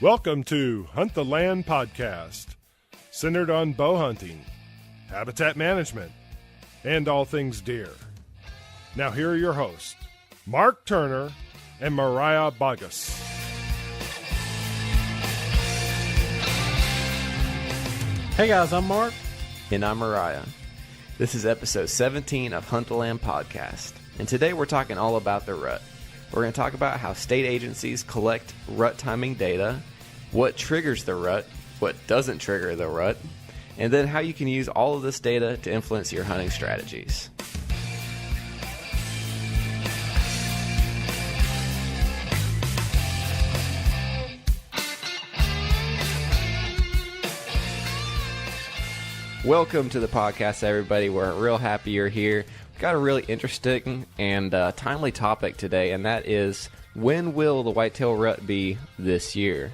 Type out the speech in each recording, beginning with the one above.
Welcome to Hunt the Land Podcast, centered on bow hunting, habitat management, and all things deer. Now here are your hosts, Mark Turner and Mariah Bogus. Hey guys, I'm Mark. And I'm Mariah. This is episode 17 of Hunt the Land Podcast. And today we're talking all about the rut. We're going to talk about how state agencies collect rut timing data, what triggers the rut, what doesn't trigger the rut, and then how you can use all of this data to influence your hunting strategies. Welcome to the podcast, everybody. We're real happy you're here. We've got a really interesting and timely topic today, and that is, when will the whitetail rut be this year?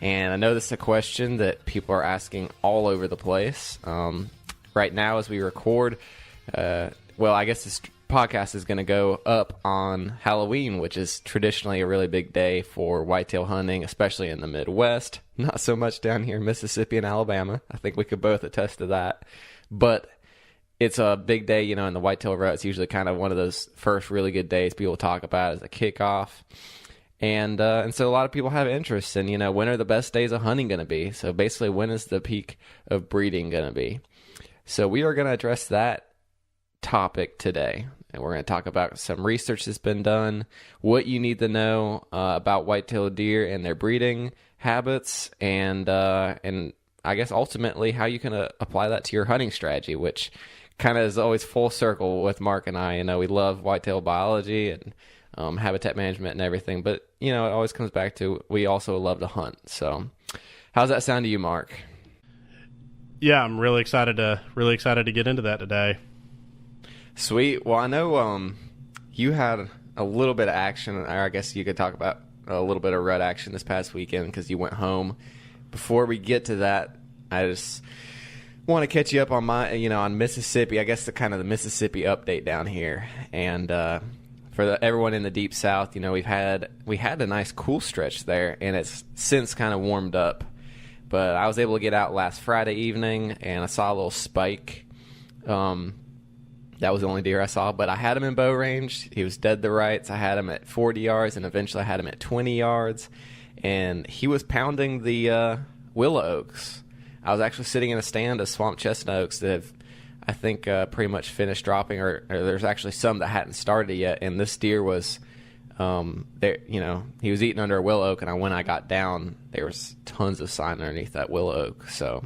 And I know this is a question that people are asking all over the place. Right now, as we record, I guess this podcast is going to go up on Halloween, which is traditionally a really big day for whitetail hunting, especially in the Midwest. Not so much down here in Mississippi and Alabama. I think we could both attest to that. But it's a big day, you know, in the whitetail rut. It's usually kind of one of those first really good days people talk about as a kickoff. And so a lot of people have interest in, you know, when are the best days of hunting going to be? So basically, when is the peak of breeding going to be? So we are going to address that topic today. And we're going to talk about some research that's been done, what you need to know about whitetail deer and their breeding habits, and I guess ultimately how you can apply that to your hunting strategy, which kind of is always full circle with Mark and I. You know, we love whitetail biology and habitat management and everything, but you know, it always comes back to we also love to hunt. So, how's that sound to you, Mark? Yeah, I'm really excited to get into that today. Sweet. Well, I know you had a little bit of action, or I guess you could talk about a little bit of rut action this past weekend because you went home. Before we get to that, I just want to catch you up on on Mississippi. I guess the kind of the Mississippi update down here, and for everyone in the deep South, you know, we had a nice cool stretch there, and it's since kind of warmed up. But I was able to get out last Friday evening, and I saw a little spike. That was the only deer I saw, but I had him in bow range. He was dead to rights. I had him at 40 yards, and eventually I had him at 20 yards, and he was pounding the willow oaks. I was actually sitting in a stand of swamp chestnut oaks that have, I think, pretty much finished dropping, or there's actually some that hadn't started yet, and this deer was there. You know, he was eating under a willow oak, and when I got down, there was tons of sign underneath that willow oak. So,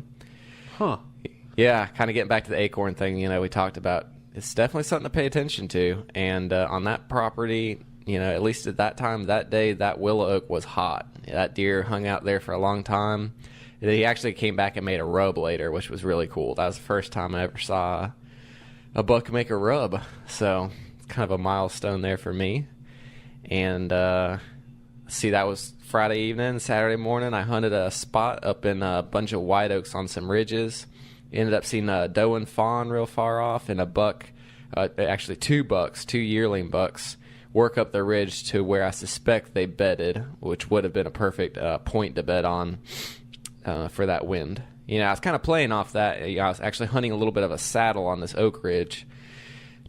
yeah, kind of getting back to the acorn thing, you know, we talked about. It's definitely something to pay attention to. And on that property, you know, at least at that time, that day, that willow oak was hot. That deer hung out there for a long time. He actually came back and made a rub later, which was really cool. That was the first time I ever saw a buck make a rub. So it's kind of a milestone there for me. And that was Friday evening. Saturday morning, I hunted a spot up in a bunch of white oaks on some ridges. Ended up seeing a doe and fawn real far off, and a buck, actually two yearling bucks, work up the ridge to where I suspect they bedded, which would have been a perfect point to bed on for that wind. You know, I was kind of playing off that. I was actually hunting a little bit of a saddle on this oak ridge,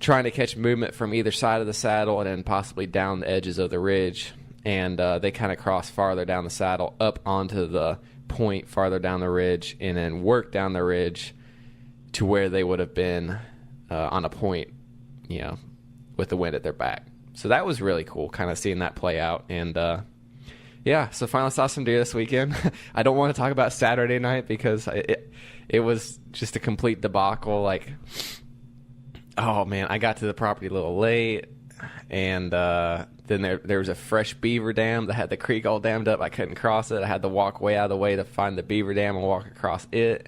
trying to catch movement from either side of the saddle and then possibly down the edges of the ridge. And they kind of crossed farther down the saddle up onto the point farther down the ridge, and then work down the ridge to where they would have been on a point, you know, with the wind at their back. So that was really cool, kind of seeing that play out. And so finally saw some deer this weekend. I don't want to talk about Saturday night because it was just a complete debacle. Like, oh man, I got to the property a little late, and then there was a fresh beaver dam that had the creek all dammed up. I couldn't cross it. I had to walk way out of the way to find the beaver dam and walk across it.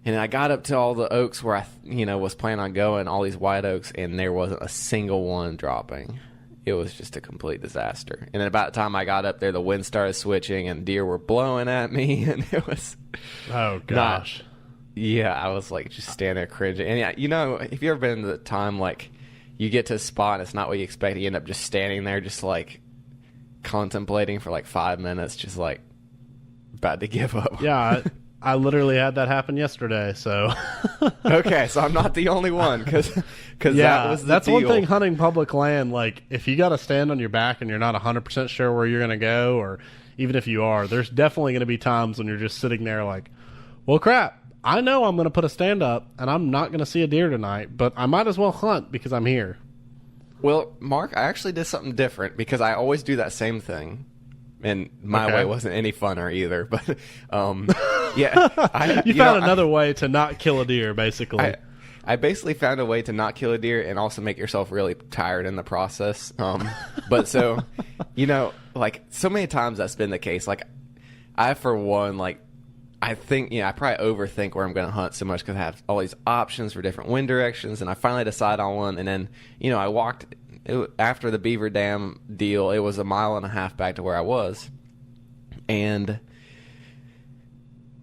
And I got up to all the oaks where I, was planning on going, all these white oaks, and there wasn't a single one dropping. It was just a complete disaster. And then about the time I got up there, the wind started switching and deer were blowing at me, and it was... Oh, gosh. I was like just standing there cringing. And yeah, if you ever been to the time, like, you get to a spot and it's not what you expect, you end up just standing there just like contemplating for like 5 minutes, just like, about to give up. Yeah, I literally had that happen yesterday. So okay, so I'm not the only one because yeah, that was the that's deal. one thing hunting public land. Like if you got to stand on your back and you're not 100% sure where you're going to go, or even if you are, there's definitely going to be times when you're just sitting there like, well, crap. I know I'm going to put a stand up and I'm not going to see a deer tonight, but I might as well hunt because I'm here. Well, Mark, I actually did something different because I always do that same thing. And my way wasn't any funner either. But, yeah. You found another way to not kill a deer, basically. I basically found a way to not kill a deer and also make yourself really tired in the process. But so, like, so many times that's been the case. Like, I, for one, like, I think, I probably overthink where I'm going to hunt so much because I have all these options for different wind directions, and I finally decide on one, and then, I walked, after the Beaver Dam deal, it was 1.5 miles back to where I was, and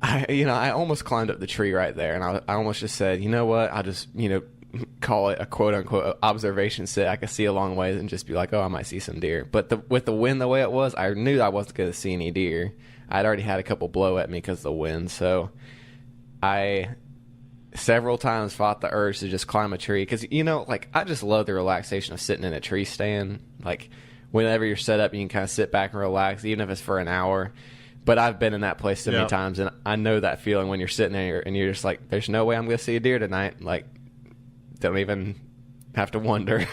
I almost climbed up the tree right there, and I almost just said, you know what, I'll just, call it a quote-unquote observation sit. I could see a long ways and just be like, oh, I might see some deer. But with the wind the way it was, I knew I wasn't going to see any deer. I'd already had a couple blow at me because of the wind, so I several times fought the urge to just climb a tree because, like, I just love the relaxation of sitting in a tree stand. Like, whenever you're set up, you can kind of sit back and relax, even if it's for an hour. But I've been in that place so many times, and I know that feeling when you're sitting there and you're just like, there's no way I'm going to see a deer tonight. Like, don't even have to wonder.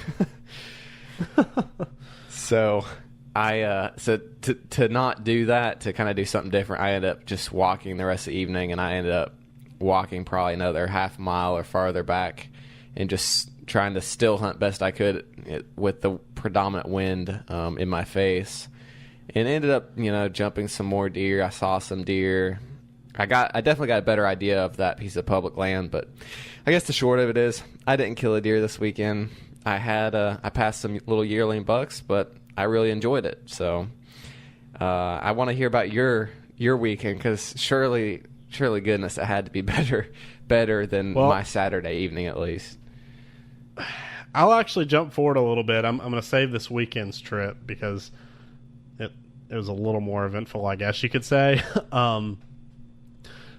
So to not do that, to kind of do something different, I ended up just walking the rest of the evening, and I ended up walking probably another 1/2 mile or farther back and just trying to still hunt best I could with the predominant wind in my face, and ended up jumping some more deer. I saw some deer. I definitely got a better idea of that piece of public land, but I guess the short of it is I didn't kill a deer this weekend. I passed some little yearling bucks, but I really enjoyed it. So I want to hear about your weekend, because surely goodness it had to be better than my Saturday evening at least. I'll actually jump forward a little bit. I'm going to save this weekend's trip because it was a little more eventful, I guess you could say.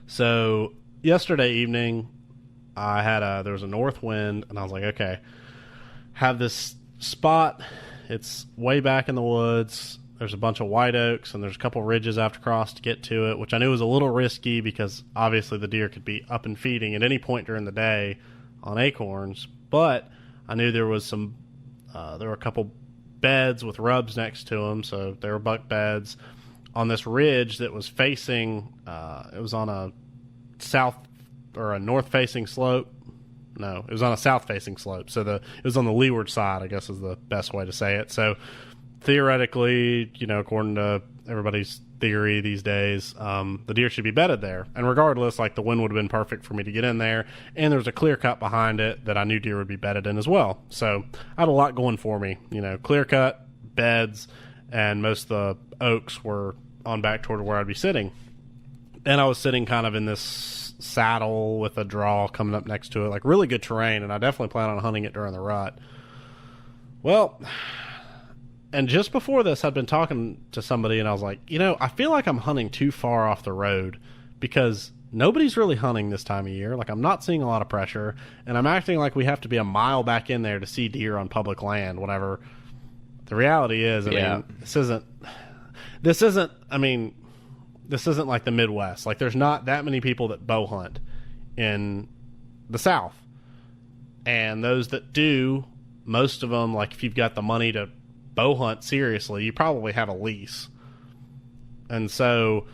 So yesterday evening, there was a north wind, and I was like, okay, have this spot. It's way back in the woods. There's a bunch of white oaks, and there's a couple ridges I have to cross to get to it, which I knew was a little risky because obviously the deer could be up and feeding at any point during the day on acorns. But I knew there was there were a couple beds with rubs next to them, so they were buck beds on this ridge that was facing. It was on a south or a north-facing slope. No, it was on a south-facing slope. So it was on the leeward side, I guess is the best way to say it. So theoretically, according to everybody's theory these days, the deer should be bedded there. And regardless, like, the wind would have been perfect for me to get in there. And there was a clear cut behind it that I knew deer would be bedded in as well. So I had a lot going for me. Clear cut, beds, and most of the oaks were on back toward where I'd be sitting. And I was sitting kind of in this saddle with a draw coming up next to it, like really good terrain, and I definitely plan on hunting it during the rut. Well, and just before this, I'd been talking to somebody, and I was like, I feel like I'm hunting too far off the road because nobody's really hunting this time of year. Like, I'm not seeing a lot of pressure, and I'm acting like we have to be a mile back in there to see deer on public land, whatever. The reality is, I mean, this isn't like the Midwest. Like, there's not that many people that bow hunt in the South. And those that do, most of them, like, if you've got the money to bow hunt seriously, you probably have a lease. And so,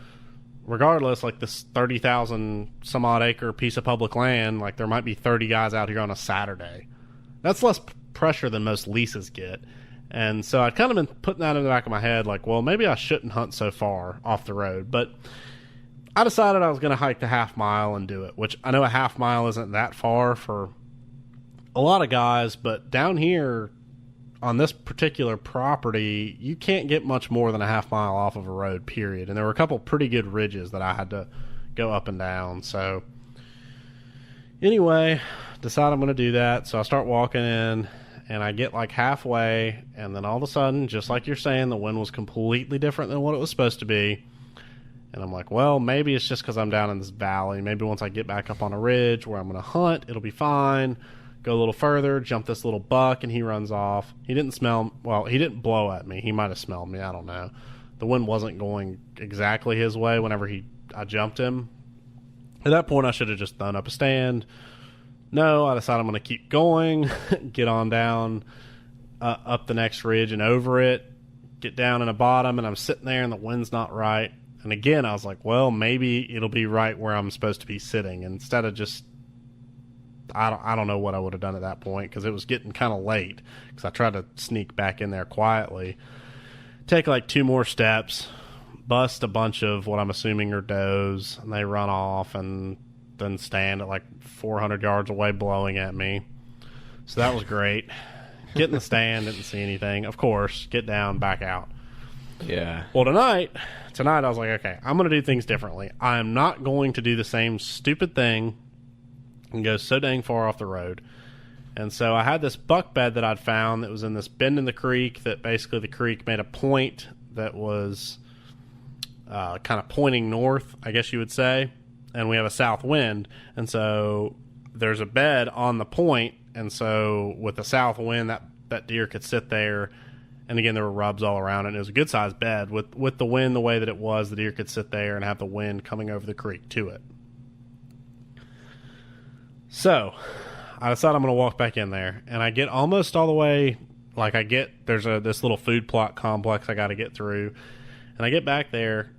regardless, like, this 30,000 some odd acre piece of public land, like, there might be 30 guys out here on a Saturday. That's less pressure than most leases get. And so I'd kind of been putting that in the back of my head, like, well, maybe I shouldn't hunt so far off the road. But I decided I was going to hike the 1/2 mile and do it, which I know a 1/2 mile isn't that far for a lot of guys. But down here on this particular property, you can't get much more than a 1/2 mile off of a road, period. And there were a couple pretty good ridges that I had to go up and down. So anyway, decide I'm going to do that. So I start walking in. And I get like halfway, and then all of a sudden, just like you're saying, the wind was completely different than what it was supposed to be. And I'm like, well, maybe it's just because I'm down in this valley. Maybe once I get back up on a ridge where I'm going to hunt, it'll be fine. Go a little further, jump this little buck, and he runs off. He didn't he didn't blow at me. He might have smelled me. I don't know. The wind wasn't going exactly his way whenever I jumped him. At that point, I should have just thrown up a stand. No, I decided I'm going to keep going, get on down up the next ridge and over it, get down in the bottom, and I'm sitting there and the wind's not right. And again, I was like, well, maybe it'll be right where I'm supposed to be sitting. And instead of just, I don't know what I would have done at that point because it was getting kind of late because I tried to sneak back in there quietly. Take like 2 more steps, bust a bunch of what I'm assuming are does, and they run off and then stand at like 400 yards away blowing at me. So that was great. Get in the stand, didn't see anything. Of course, get down, back out. Yeah. Well, tonight I was like, okay, I'm going to do things differently. I am not going to do the same stupid thing and go so dang far off the road. And so I had this buck bed that I'd found that was in this bend in the creek that basically the creek made a point that was kind of pointing north, I guess you would say. And we have a south wind. And so there's a bed on the point. And so with the south wind, that deer could sit there. And again, there were rubs all around it. And it was a good-sized bed. With the wind the way that it was, the deer could sit there and have the wind coming over the creek to it. So I decided I'm going to walk back in there. And I get almost all the way, there's this little food plot complex I got to get through. And I get back there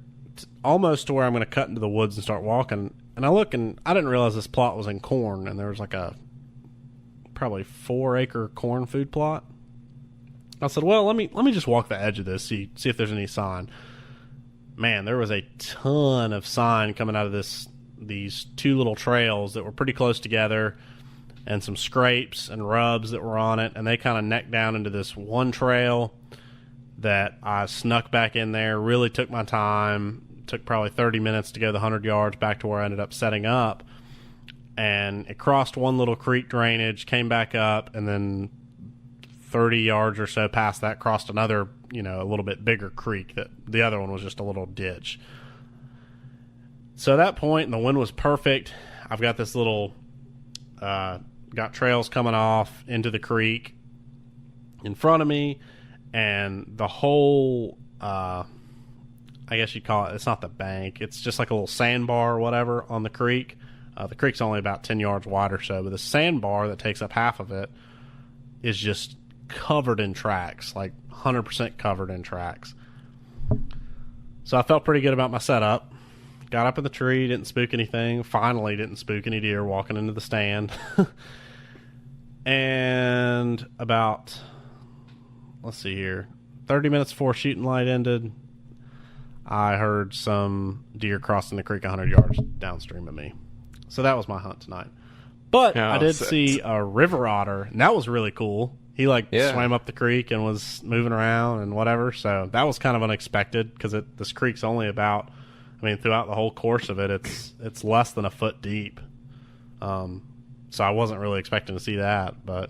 almost to where I'm going to cut into the woods and start walking. And I look, and I didn't realize this plot was in corn. And there was like a probably 4-acre corn food plot. I said, well, let me just walk the edge of this, see if there's any sign. Man, there was a ton of sign coming out of these 2 little trails that were pretty close together, and some scrapes and rubs that were on it, and they kind of necked down into this one trail that I snuck back in there, really took my time, took probably 30 minutes to go the 100 yards back to where I ended up setting up, and it crossed one little creek drainage, came back up, and then 30 yards or so past that crossed another, a little bit bigger creek. That the other one was just a little ditch. So at that point, the wind was perfect. I've got this little, got trails coming off into the creek in front of me, and the whole, I guess you'd call it's not the bank, it's just like a little sandbar or whatever on the creek. The creek's only about 10 yards wide or so, but the sandbar that takes up half of it is just covered in tracks, like 100% covered in tracks. So I felt pretty good about my setup. Got up in the tree, didn't spook anything. Finally didn't spook any deer walking into the stand. And about, let's see here, 30 minutes before shooting light ended, I heard some deer crossing the creek 100 yards downstream of me. So that was my hunt tonight. But I did see a river otter, and that was really cool. He swam up the creek and was moving around and whatever. So that was kind of unexpected because this creek's only about, throughout the whole course of it, it's less than a foot deep. So I wasn't really expecting to see that. But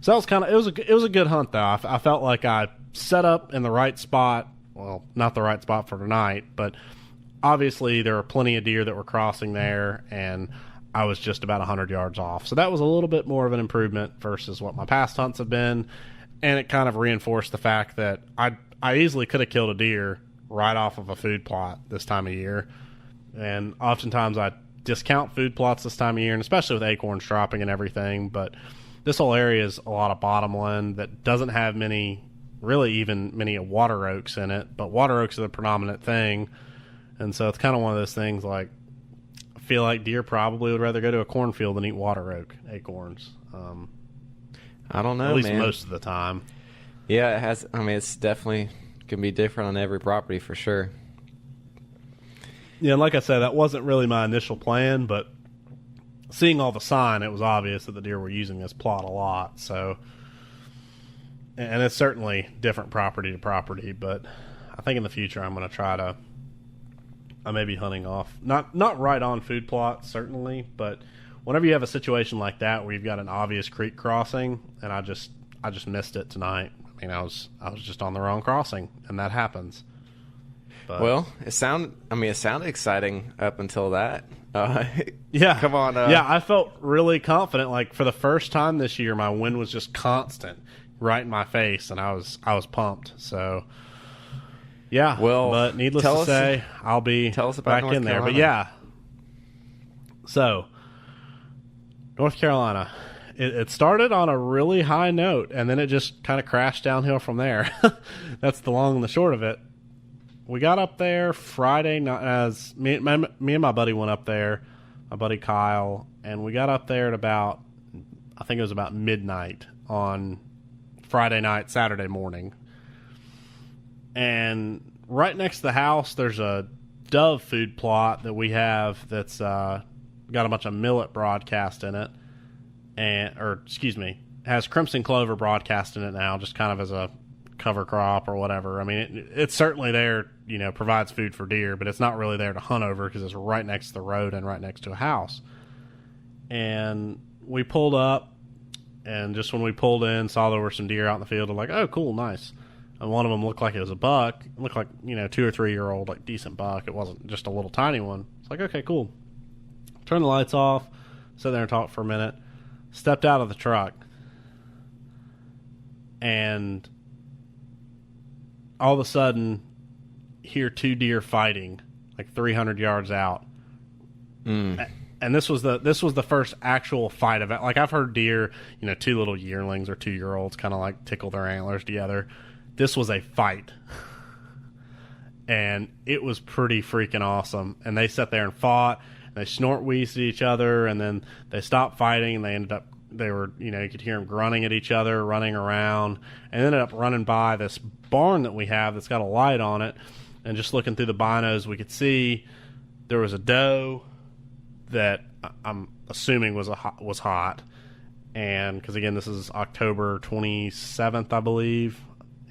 so that was kind of, it was a good hunt though. I felt like I set up in the right spot. Well, not the right spot for tonight, but obviously there were plenty of deer that were crossing there, and I was just about 100 yards off. So that was a little bit more of an improvement versus what my past hunts have been. And it kind of reinforced the fact that I easily could have killed a deer right off of a food plot this time of year. And oftentimes I discount food plots this time of year, and especially with acorns dropping and everything. But this whole area is a lot of bottomland that doesn't have many water oaks in it. But water oaks are the predominant thing. And so it's kind of one of those things like, I feel like deer probably would rather go to a cornfield than eat water oak acorns. I don't know, at least man. Most of the time. Yeah, it has. It's definitely can be different on every property for sure. Yeah, and like I said, that wasn't really my initial plan, but seeing all the sign, it was obvious that the deer were using this plot a lot. So, and it's certainly different property to property, but I think in the future I'm going to try to. I may be hunting off, not right on food plots, certainly, but whenever you have a situation like that where you've got an obvious creek crossing, and I just missed it tonight. I was just on the wrong crossing, and that happens. But, well, it sounded exciting up until that. yeah, come on. Yeah, I felt really confident. Like for the first time this year, my wind was just constant, right in my face, and I was pumped. So, yeah. Well, but needless to say, I'll be back in there. But yeah, so North Carolina, it started on a really high note, and then it just kind of crashed downhill from there. That's the long and the short of it. We got up there Friday night, as me and my buddy went up there, my buddy Kyle, and we got up there at about, I think it was about midnight on Friday night, Saturday morning. And right next to the house, there's a dove food plot that we have that's got a bunch of millet broadcast in it, has crimson clover broadcast in it now, just kind of as a cover crop or whatever. I mean, it's certainly there, provides food for deer, but it's not really there to hunt over because it's right next to the road and right next to a house. And we pulled up, and just when we pulled in, saw there were some deer out in the field. I'm like, oh, cool, nice. And one of them looked like it was a buck. It looked like, 2 or 3 year old, like decent buck. It wasn't just a little tiny one. It's like, okay, cool. Turn the lights off, sit there and talk for a minute. Stepped out of the truck, and all of a sudden hear 2 deer fighting like 300 yards out. And this was the first actual fight of it. Like, I've heard deer, 2 little yearlings or 2-year-olds kind of like tickle their antlers together. This was a fight, and it was pretty freaking awesome. And they sat there and fought, and they snort wheezed at each other, and then they stopped fighting, and they were, you could hear them grunting at each other, running around, and ended up running by this barn that we have that's got a light on it. And just looking through the binos, we could see there was a doe that I'm assuming was hot. And because, again, this is October 27th, I believe,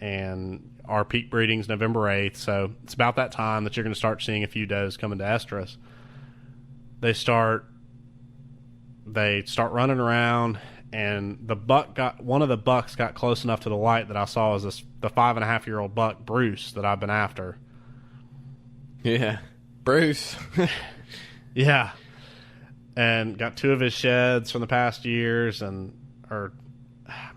and our peak breeding's November 8th, so it's about that time that you're going to start seeing a few does come into estrus. They start running around, and one of the bucks got close enough to the light that I saw was the 5.5-year-old buck, Bruce, that I've been after. Yeah, Bruce. Yeah, and got 2 of his sheds from the past years,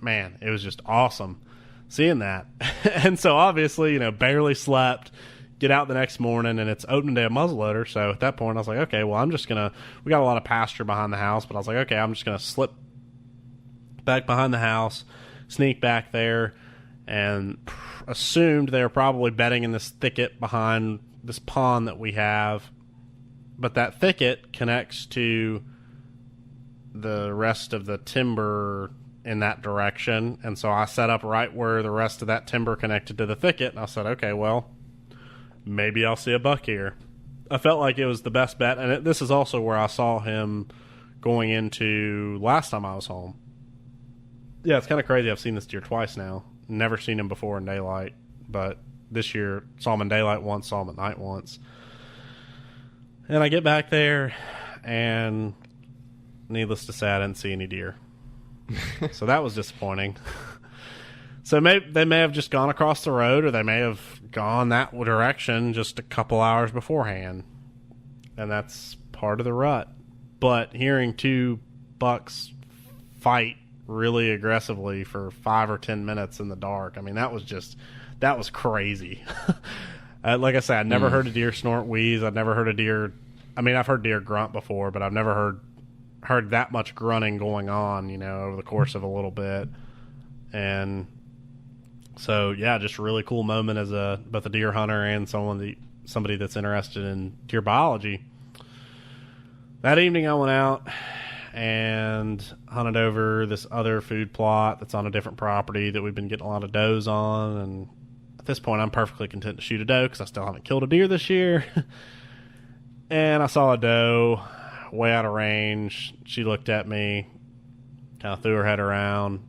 man, it was just awesome seeing that. And so obviously, barely slept. Get out the next morning, and it's opening day of muzzleloader. So at that point, I was like, okay, well, we got a lot of pasture behind the house, but I was like, okay, I'm just going to slip back behind the house, sneak back there, and assumed they were probably bedding in this thicket behind this pond that we have. But that thicket connects to the rest of the timber in that direction. And so I set up right where the rest of that timber connected to the thicket, and I said, okay, well, maybe I'll see a buck here. I felt like it was the best bet, and this is also where I saw him going into last time I was home. Yeah, it's kind of crazy. I've seen this deer twice now. Never seen him before in daylight, but this year saw him in daylight once, saw him at night once. And I get back there, and needless to say, I didn't see any deer. So that was disappointing. So they may have just gone across the road, or they may have gone that direction just a couple hours beforehand. And that's part of the rut. But hearing 2 bucks fight really aggressively for 5 or 10 minutes in the dark, I mean, that was crazy. Like I said, I'd never heard a deer snort wheeze. I'd never heard a deer. I mean, I've heard deer grunt before, but I've never heard that much grunting going on, over the course of a little bit. And so, yeah, just a really cool moment as both a deer hunter and somebody that's interested in deer biology. That evening I went out and hunted over this other food plot that's on a different property that we've been getting a lot of does on. And at this point, I'm perfectly content to shoot a doe because I still haven't killed a deer this year. And I saw a doe way out of range. She looked at me, kind of threw her head around,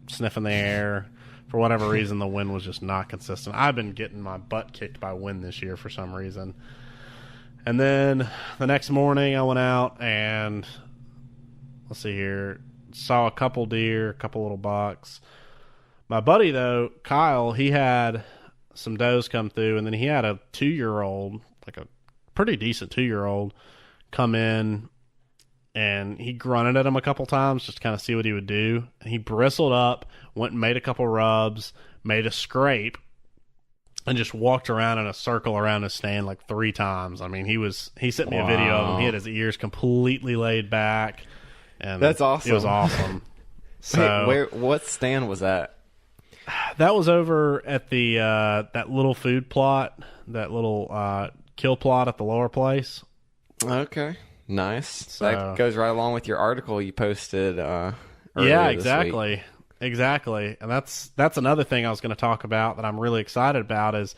sniffing the air. For whatever reason, the wind was just not consistent. I've been getting my butt kicked by wind this year for some reason. And then the next morning, I went out and, let's see here, saw a couple deer, a couple little bucks. My buddy, though, Kyle, he had some does come through, and then he had a 2-year-old, like a pretty decent 2-year-old, come in, and he grunted at him a couple times just to kind of see what he would do. And he bristled up, went and made a couple rubs, made a scrape, and just walked around in a circle around his stand like 3 times. I mean, he sent me a video of him. He had his ears completely laid back. And that's awesome. It was awesome. So what stand was that? That was over at the that little food plot, that little kill plot at the lower place. Okay, nice. So, that goes right along with your article you posted. Yeah, exactly. This week. Exactly. And that's another thing I was going to talk about that I'm really excited about is,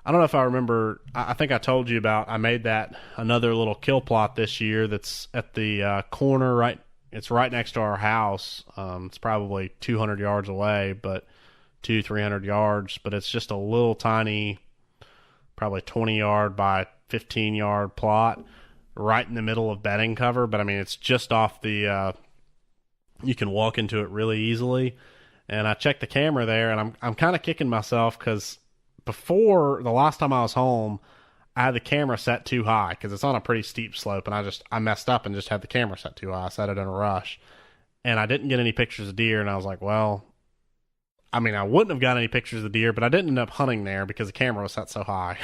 I don't know if I remember, I think I told you about, I made that another little kill plot this year that's at the corner, right? It's right next to our house. It's probably 200 yards away, but 300 yards, but it's just a little tiny, probably 20 yard by 15 yard plot right in the middle of bedding cover. But I mean, it's just off the, you can walk into it really easily. And I checked the camera there, and I'm kind of kicking myself because before the last time I was home, I had the camera set too high because it's on a pretty steep slope, and I messed up and just had the camera set too high. I set it in a rush, and I didn't get any pictures of deer. And I was like, well, I mean, I wouldn't have got any pictures of deer, but I didn't end up hunting there because the camera was set so high.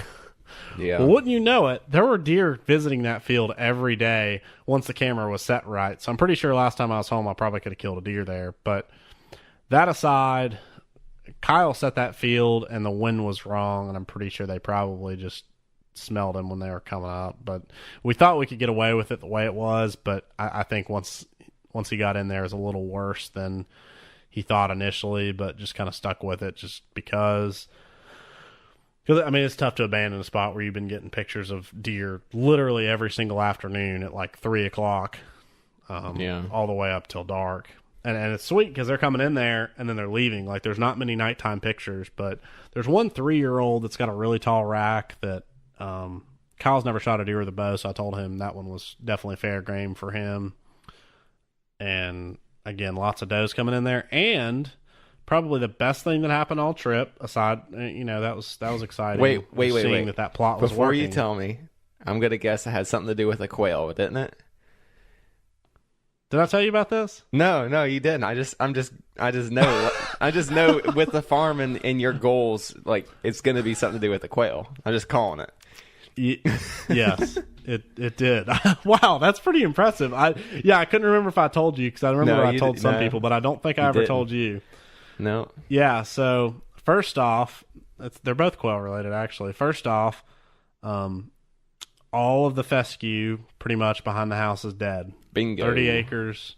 Yeah. Well, wouldn't you know it, there were deer visiting that field every day once the camera was set right. So I'm pretty sure last time I was home, I probably could have killed a deer there. But that aside, Kyle set that field and the wind was wrong, and I'm pretty sure they probably just smelled him when they were coming up. But we thought we could get away with it the way it was, but I think once he got in there, it was a little worse than he thought initially, but just kind of stuck with it just because I mean, it's tough to abandon a spot where you've been getting pictures of deer literally every single afternoon at like 3 o'clock, all the way up till dark. And it's sweet because they're coming in there and then they're leaving. Like, there's not many nighttime pictures, but there's one 3-year-old that's got a really tall rack that Kyle's never shot a deer with a bow, so I told him that one was definitely fair game for him. And again, lots of does coming in there, and probably the best thing that happened all trip, aside, that was exciting. Wait. Seeing that plot was before working. you tell me, I'm gonna guess it had something to do with a quail, didn't it? Did I tell you about this? No, you didn't. I just know. I just know with the farm and your goals, like, it's gonna be something to do with the quail. I'm just calling it. Yes, it did. Wow, that's pretty impressive. I couldn't remember if I told you because I remember I told some people, but I don't think I ever told you. No. Yeah. So first off, they're both quail related actually. First off, all of the fescue pretty much behind the house is dead. Bingo. 30 acres,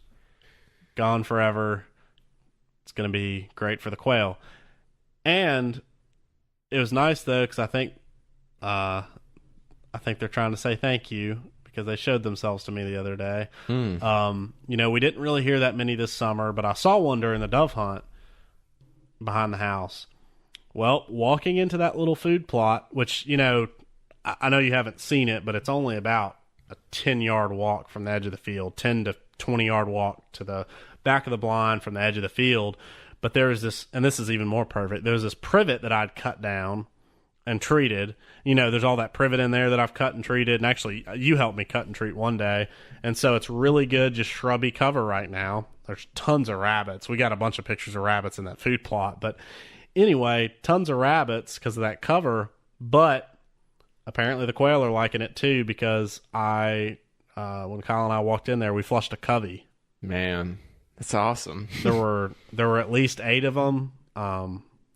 gone forever. It's going to be great for the quail. And it was nice though because I think they're trying to say thank you because they showed themselves to me the other day. We didn't really hear that many this summer, but I saw one during the dove hunt behind the house. Well, walking into that little food plot, which, I know you haven't seen it, but it's only about a 10-yard walk from the edge of the field, 10 to 20-yard walk to the back of the blind from the edge of the field. But there is this, and this is even more perfect, there's this privet that I'd cut down and treated. There's all that privet in there that I've cut and treated. And actually, you helped me cut and treat one day. And so it's really good, just shrubby cover right now. There's tons of rabbits. We got a bunch of pictures of rabbits in that food plot. But anyway, tons of rabbits because of that cover. But apparently the quail are liking it too because when Kyle and I walked in there, we flushed a covey. Man, that's awesome. There were at least 8 of them.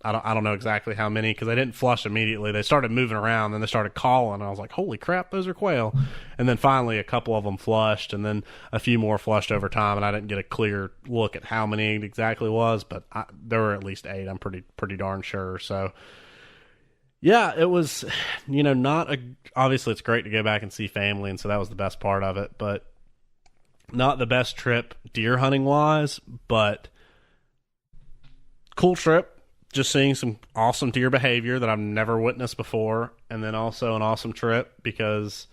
I don't know exactly how many because they didn't flush immediately. They started moving around, then they started calling, and I was like, holy crap, those are quail. And then finally a couple of them flushed, and then a few more flushed over time, and I didn't get a clear look at how many it exactly was, but there were at least 8, I'm pretty darn sure. So, yeah, it was, obviously it's great to go back and see family, and so that was the best part of it, but not the best trip deer hunting-wise, but cool trip. Just seeing some awesome deer behavior that I've never witnessed before, and then also an awesome trip because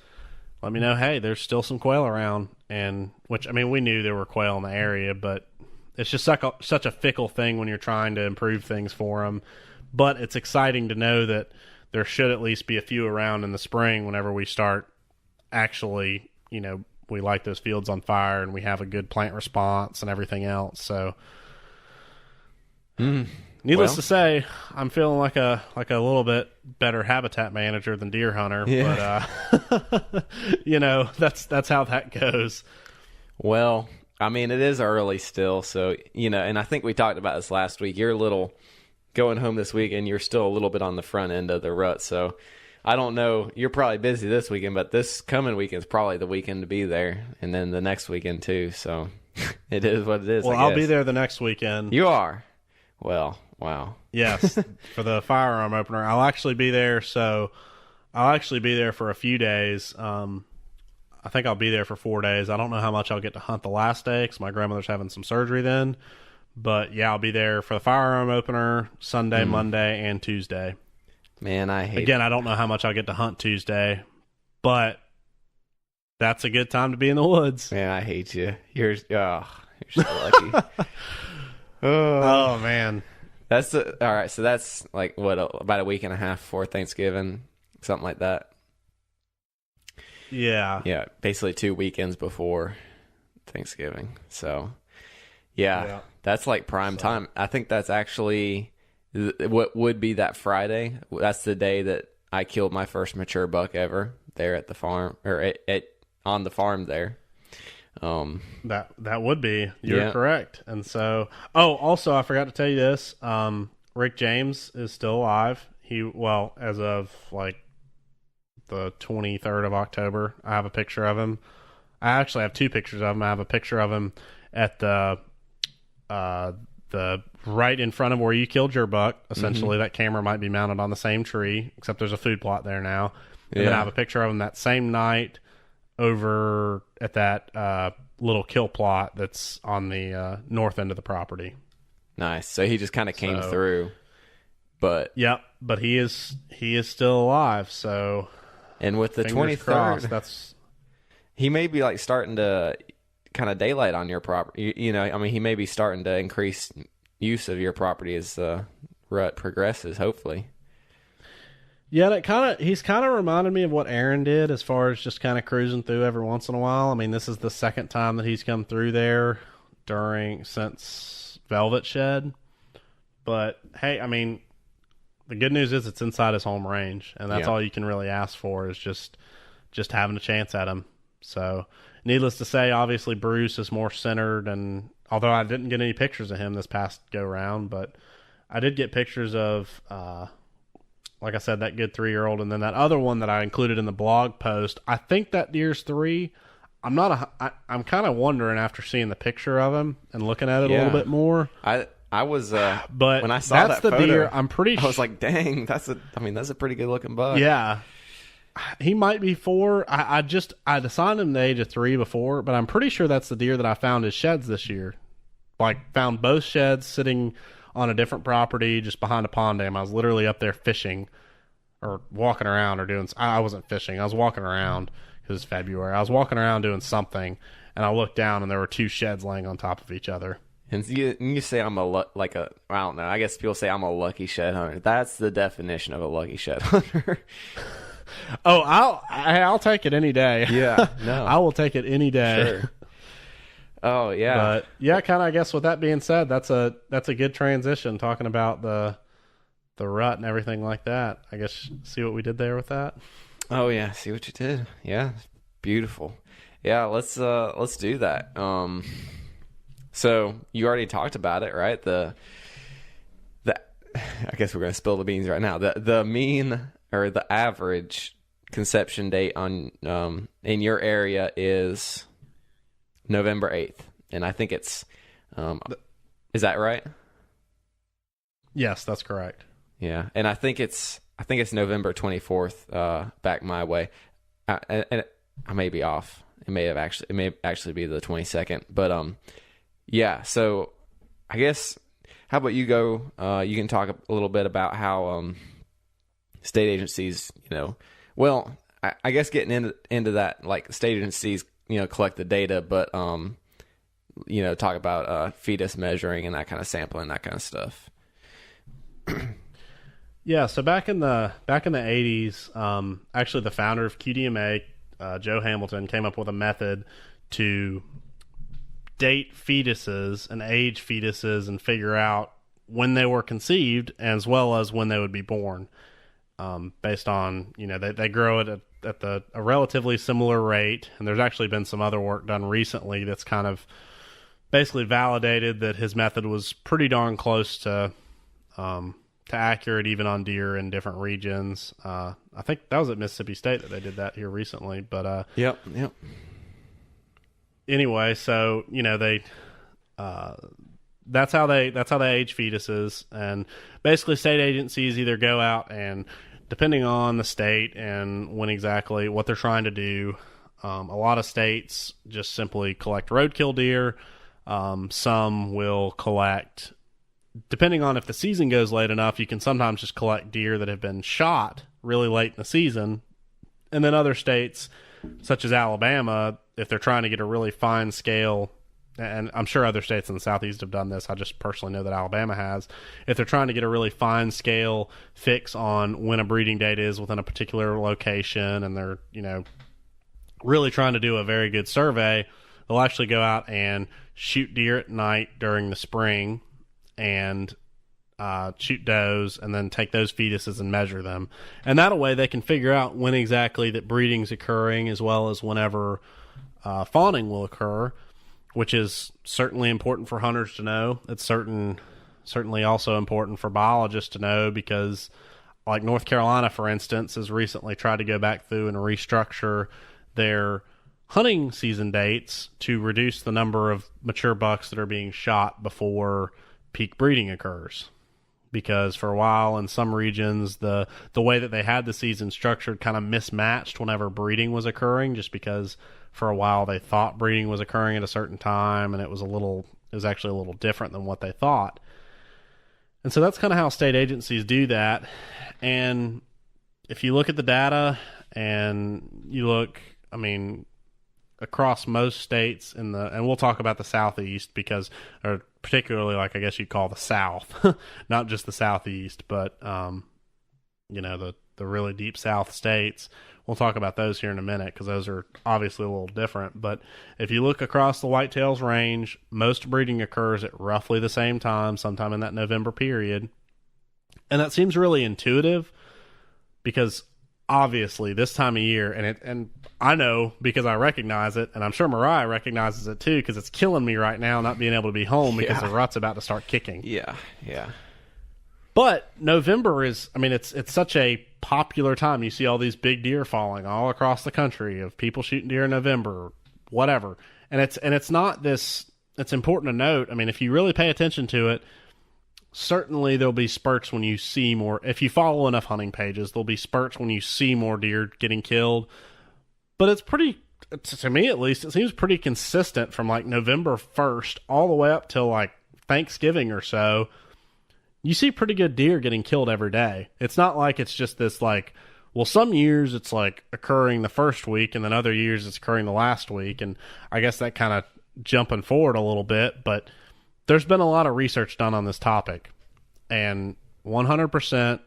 let me know, hey, there's still some quail around, and which, I mean, we knew there were quail in the area, but it's just such a fickle thing when you're trying to improve things for them. But it's exciting to know that there should at least be a few around in the spring whenever we start actually, we light those fields on fire and we have a good plant response and everything else. So needless to say, I'm feeling like a little bit better habitat manager than deer hunter, but that's how that goes. Well, I mean, it is early still, so and I think we talked about this last week. You're a little going home this week, and you're still a little bit on the front end of the rut. So I don't know. You're probably busy this weekend, but this coming weekend is probably the weekend to be there, and then the next weekend too. So it is what it is. Well, I'll be there the next weekend. You are. Well, wow. Yes, for the firearm opener. I'll actually be there. So I'll actually be there for a few days. I think I'll be there for 4 days. I don't know how much I'll get to hunt the last day because my grandmother's having some surgery then. But yeah, I'll be there for the firearm opener Sunday, Monday, and Tuesday. Man, I don't know how much I'll get to hunt Tuesday, but that's a good time to be in the woods. Man, I hate you. You're so lucky. Oh man. All right, so that's like about a week and a half before Thanksgiving, something like that. Yeah. Yeah, basically 2 weekends before Thanksgiving. So, yeah. That's like prime time. I think that's actually what would be that Friday. That's the day that I killed my first mature buck ever there at the farm, or on the farm there. That would be. You're correct. And so, also I forgot to tell you this. Rick James is still alive. As of like the 23rd of October, I have a picture of him. I actually have 2 pictures of him. I have a picture of him at the right in front of where you killed your buck. Essentially, that camera might be mounted on the same tree, except there's a food plot there now. And then I have a picture of him that same night over at that little kill plot that's on the north end of the property. Nice. So he just kind of came through, but but he is still alive. So, and with the 23rd, that's he may be like starting to kind of daylight on your property. He may be starting to increase use of your property as the rut progresses, hopefully. Yeah, he's kind of reminded me of what Aaron did as far as just kind of cruising through every once in a while. I mean, this is the second time that he's come through there since Velvet Shed. But hey, I mean, the good news is it's inside his home range, and that's all you can really ask for is just having a chance at him. So, needless to say, obviously Bruce is more centered, and although I didn't get any pictures of him this past go round, but I did get pictures of, like I said, that good 3-year-old, and then that other one that I included in the blog post. I think that deer's 3. I'm kind of wondering after seeing the picture of him and looking at it a little bit more. I was, but when I saw that's that the photo, deer. I'm pretty. I was like, dang, that's a pretty good looking buck. Yeah. He might be 4. I'd assigned him the age of 3 before, but I'm pretty sure that's the deer that I found his sheds this year. Like, found both sheds sitting on a different property just behind a pond dam. I was literally up there fishing or walking around or doing... I wasn't fishing. I was walking around because it's February. I was walking around doing something, and I looked down, and there were 2 sheds laying on top of each other. And you say I'm I don't know. I guess people say I'm a lucky shed hunter. That's the definition of a lucky shed hunter. Oh, I'll take it any day. Yeah, no, I will take it any day. Sure. Oh yeah, but yeah, kind of. I guess with that being said, that's a good transition. Talking about the rut and everything like that. I guess see what we did there with that. Oh yeah, see what you did. Yeah, beautiful. Yeah, let's do that. So you already talked about it, right? I guess we're gonna spill the beans right now. The mean or the average conception date on in your area is November 8th, and I think it's is that right? Yes, that's correct. Yeah, and I think it's November 24th back my way. And I may be off. It may actually be the 22nd, but yeah. So I guess how about you go? You can talk a little bit about how state agencies, well, I guess getting into that, like state agencies, collect the data, but talk about fetus measuring and that kind of sampling, that kind of stuff. Yeah, so back in the 80s, actually the founder of QDMA, Joe Hamilton, came up with a method to date fetuses and age fetuses and figure out when they were conceived as well as when they would be born, based on, they grow it at a relatively similar rate. And there's actually been some other work done recently that's kind of basically validated that his method was pretty darn close to accurate even on deer in different regions. I think that was at Mississippi State that they did that here recently. But Yep. Anyway, so they that's how they age fetuses, and basically state agencies either go out and, depending on the state and when exactly what they're trying to do, a lot of states just simply collect roadkill deer. Some will collect, depending on if the season goes late enough, you can sometimes just collect deer that have been shot really late in the season. And then other states, such as Alabama, if they're trying to get a really fine scale, and I'm sure other states in the Southeast have done this, I just personally know that Alabama has, if they're trying to get a really fine scale fix on when a breeding date is within a particular location, and they're, really trying to do a very good survey, they'll actually go out and shoot deer at night during the spring and shoot does, and then take those fetuses and measure them. And that way they can figure out when exactly that breeding's occurring, as well as whenever fawning will occur, which is certainly important for hunters to know. It's certainly also important for biologists to know, because like North Carolina, for instance, has recently tried to go back through and restructure their hunting season dates to reduce the number of mature bucks that are being shot before peak breeding occurs. Because for a while in some regions, the way that they had the season structured kind of mismatched whenever breeding was occurring, just because for a while they thought breeding was occurring at a certain time, and it was actually a little different than what they thought. And so that's kind of how state agencies do that. And if you look at the data and you look, across most states and we'll talk about the Southeast, because, or particularly, like, I guess you'd call the South, not just the Southeast, but, the really deep South states. We'll talk about those here in a minute, because those are obviously a little different. But if you look across the whitetails range, most breeding occurs at roughly the same time, sometime in that November period. And that seems really intuitive, because obviously this time of year, and I know because I recognize it, and I'm sure Mariah recognizes it too, because it's killing me right now not being able to be home because the rut's about to start kicking. Yeah. But November is, it's such a popular time. You see all these big deer falling all across the country, of people shooting deer in November, whatever. And it's not this, it's important to note, if you really pay attention to it, certainly there'll be spurts when you see more. If you follow enough hunting pages, there'll be spurts when you see more deer getting killed. But it's pretty, to me at least, it seems pretty consistent from like November 1st all the way up till like Thanksgiving or so. You see pretty good deer getting killed every day. It's not like it's just this like, well, some years it's like occurring the first week, and then other years it's occurring the last week. And I guess that kind of jumping forward a little bit, but there's been a lot of research done on this topic, and 100%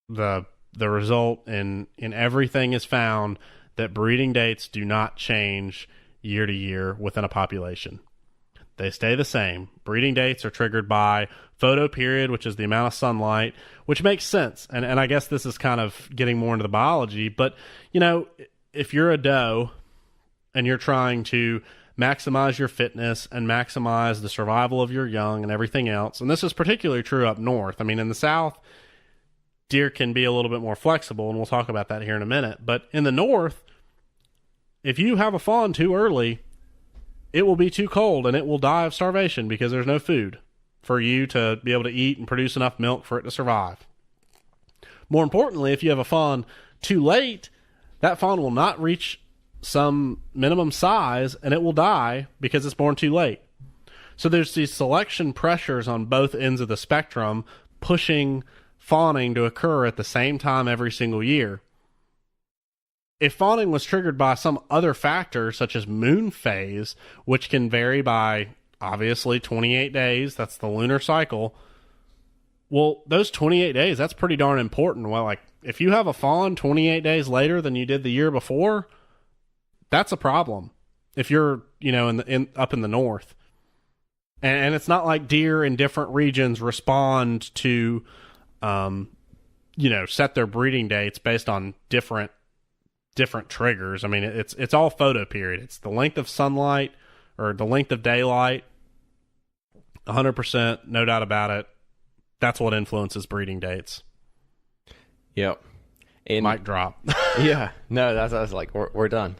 the result in everything is found that breeding dates do not change year to year within a population. They stay the same. Breeding dates are triggered by photoperiod, which is the amount of sunlight, which makes sense. And I guess this is kind of getting more into the biology, but if you're a doe and you're trying to maximize your fitness and maximize the survival of your young and everything else, and this is particularly true up north. In the South, deer can be a little bit more flexible, and we'll talk about that here in a minute. But in the North, if you have a fawn too early, it will be too cold and it will die of starvation because there's no food for you to be able to eat and produce enough milk for it to survive. More importantly, if you have a fawn too late, that fawn will not reach some minimum size and it will die because it's born too late. So there's these selection pressures on both ends of the spectrum pushing fawning to occur at the same time every single year. If fawning was triggered by some other factor, such as moon phase, which can vary by obviously 28 days, that's the lunar cycle, Well, those 28 days, that's pretty darn important. Well, like, if you have a fawn 28 days later than you did the year before, that's a problem. If you're, up in the north. And it's not like deer in different regions respond to, set their breeding dates based on different triggers. I mean, it's all photo period. It's the length of sunlight or the length of daylight. 100%, no doubt about it. That's what influences breeding dates. Yep. And mic drop. Yeah. No, I was like, we're done.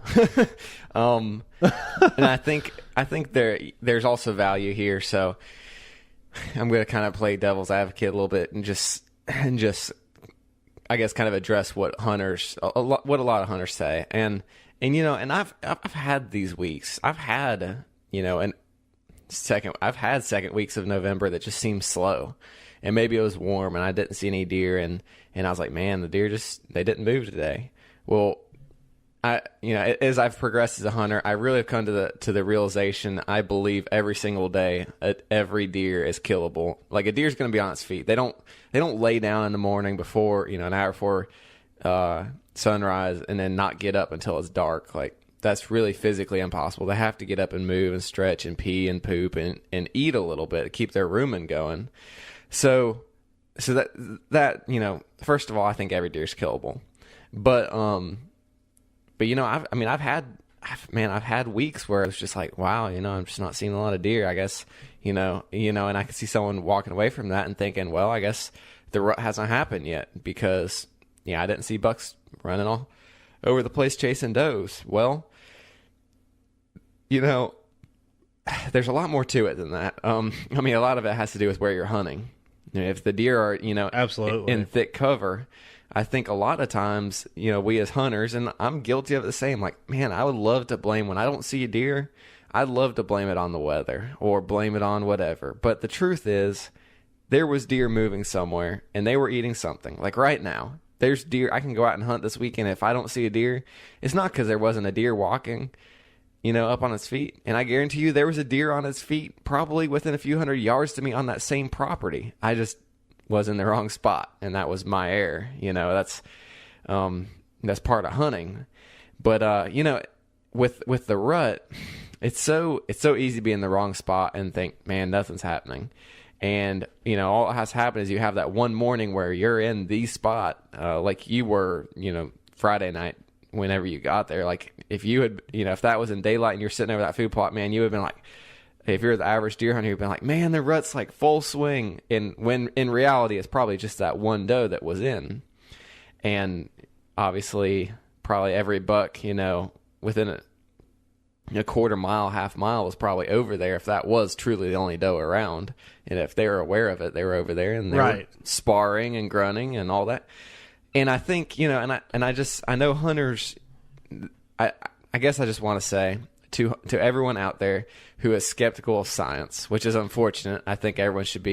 And I think there's also value here. So I'm going to kind of play devil's advocate a little bit and just I guess kind of address what a lot of hunters say. And I've had these weeks. I've had second weeks of November that just seemed slow. And maybe it was warm and I didn't see any deer, and I was like, man, the deer they didn't move today. Well, as I've progressed as a hunter, I really have come to the realization, I believe every single day every deer is killable. Like, a deer's going to be on its feet. They don't lay down in the morning before, an hour before sunrise and then not get up until it's dark. Like, that's really physically impossible. They have to get up and move and stretch and pee and poop and eat a little bit to keep their rumen going. So that first of all, I think every deer is killable, but I've had weeks where it's just like, wow, I'm just not seeing a lot of deer. I guess, and I could see someone walking away from that and thinking, well, I guess the rut hasn't happened yet because, I didn't see bucks running all over the place chasing does. Well, there's a lot more to it than that. A lot of it has to do with where you're hunting. If the deer are, absolutely in thick cover, I think a lot of times, we as hunters, and I'm guilty of the same, like, man, I would love to blame when I don't see a deer, I'd love to blame it on the weather or blame it on whatever. But the truth is, there was deer moving somewhere and they were eating something. Like right now, there's deer. I can go out and hunt this weekend. If I don't see a deer, it's not because there wasn't a deer walking, up on its feet. And I guarantee you there was a deer on its feet probably within a few hundred yards to me on that same property. I just was in the wrong spot, and that was my error. That's part of hunting. But with the rut, it's so easy to be in the wrong spot and think, man, nothing's happening. And all that has happened is you have that one morning where you're in the spot, like you were, Friday night whenever you got there. Like, if you had, if that was in daylight and you're sitting over that food plot, man, you would have been like, if you're the average deer hunter, you've been like, man, the rut's like full swing. And when in reality, it's probably just that one doe that was in. And obviously, probably every buck, within a quarter mile, half mile was probably over there if that was truly the only doe around. And if they were aware of it, they were over there and they were sparring and grunting and all that. And I think, I know hunters, I guess I just want to say to everyone out there who is skeptical of science, which is unfortunate. I think everyone should,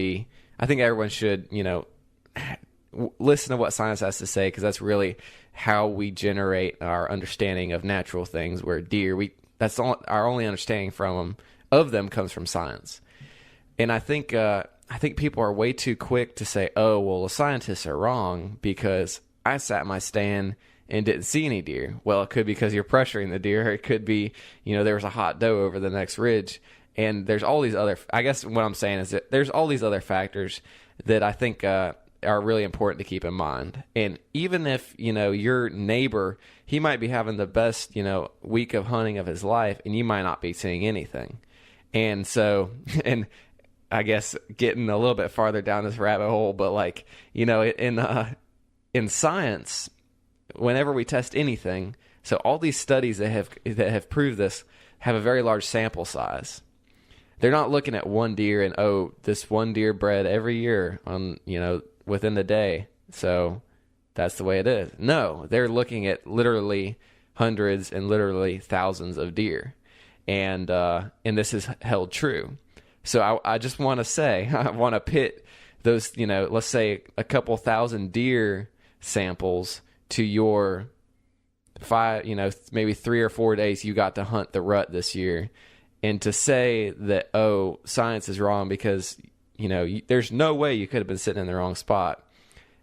listen to what science has to say, because that's really how we generate our understanding of natural things, where deer, our only understanding of them comes from science. And I think people are way too quick to say, oh, well, the scientists are wrong because I sat in my stand and didn't see any deer. Well, it could be because you're pressuring the deer. Or it could be, there was a hot doe over the next ridge. And there's all these other, I guess what I'm saying is that there's all these other factors that I think are really important to keep in mind. And even if, your neighbor, he might be having the best, week of hunting of his life, and you might not be seeing anything. And so, and I guess getting a little bit farther down this rabbit hole, but like, in science, whenever we test anything, so all these studies that have proved this have a very large sample size. They're not looking at one deer and, oh, this one deer bred every year on, within the day, so that's the way it is. No, they're looking at literally hundreds and literally thousands of deer, and this is held true. So I just want to say, I want to pit those, let's say a couple thousand deer samples to your 5, maybe 3 or 4 days you got to hunt the rut this year, and to say that, oh, science is wrong because there's no way you could have been sitting in the wrong spot.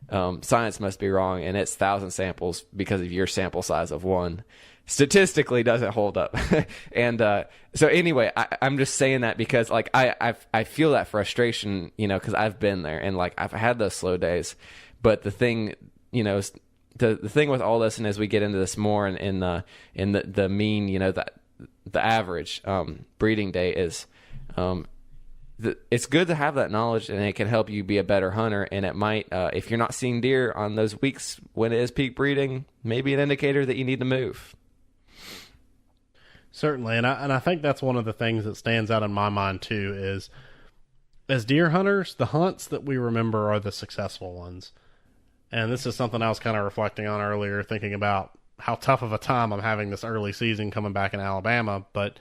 Science must be wrong, and it's 1,000 samples because of your sample size of one. Statistically doesn't hold up. And so anyway, I'm just saying that because like I feel that frustration, because I've been there and like I've had those slow days. But the thing, the thing with all this, and as we get into this more in the mean, that the average breeding day is, it's good to have that knowledge, and it can help you be a better hunter. And it might, if you're not seeing deer on those weeks when it is peak breeding, maybe an indicator that you need to move. Certainly, and I think that's one of the things that stands out in my mind too is, as deer hunters, the hunts that we remember are the successful ones. And this is something I was kind of reflecting on earlier, thinking about how tough of a time I'm having this early season coming back in Alabama. But,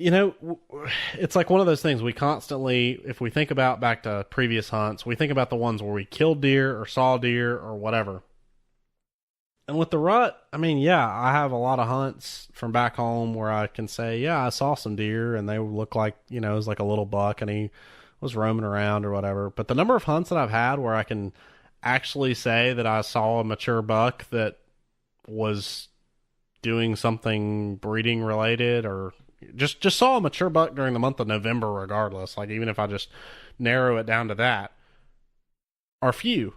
it's like one of those things we constantly, if we think about back to previous hunts, we think about the ones where we killed deer or saw deer or whatever. And with the rut, I mean, yeah, I have a lot of hunts from back home where I can say, yeah, I saw some deer and they look like, it was like a little buck and he was roaming around or whatever. But the number of hunts that I've had where I can actually say that I saw a mature buck that was doing something breeding related, or just saw a mature buck during the month of November regardless, like even if I just narrow it down to that, are few.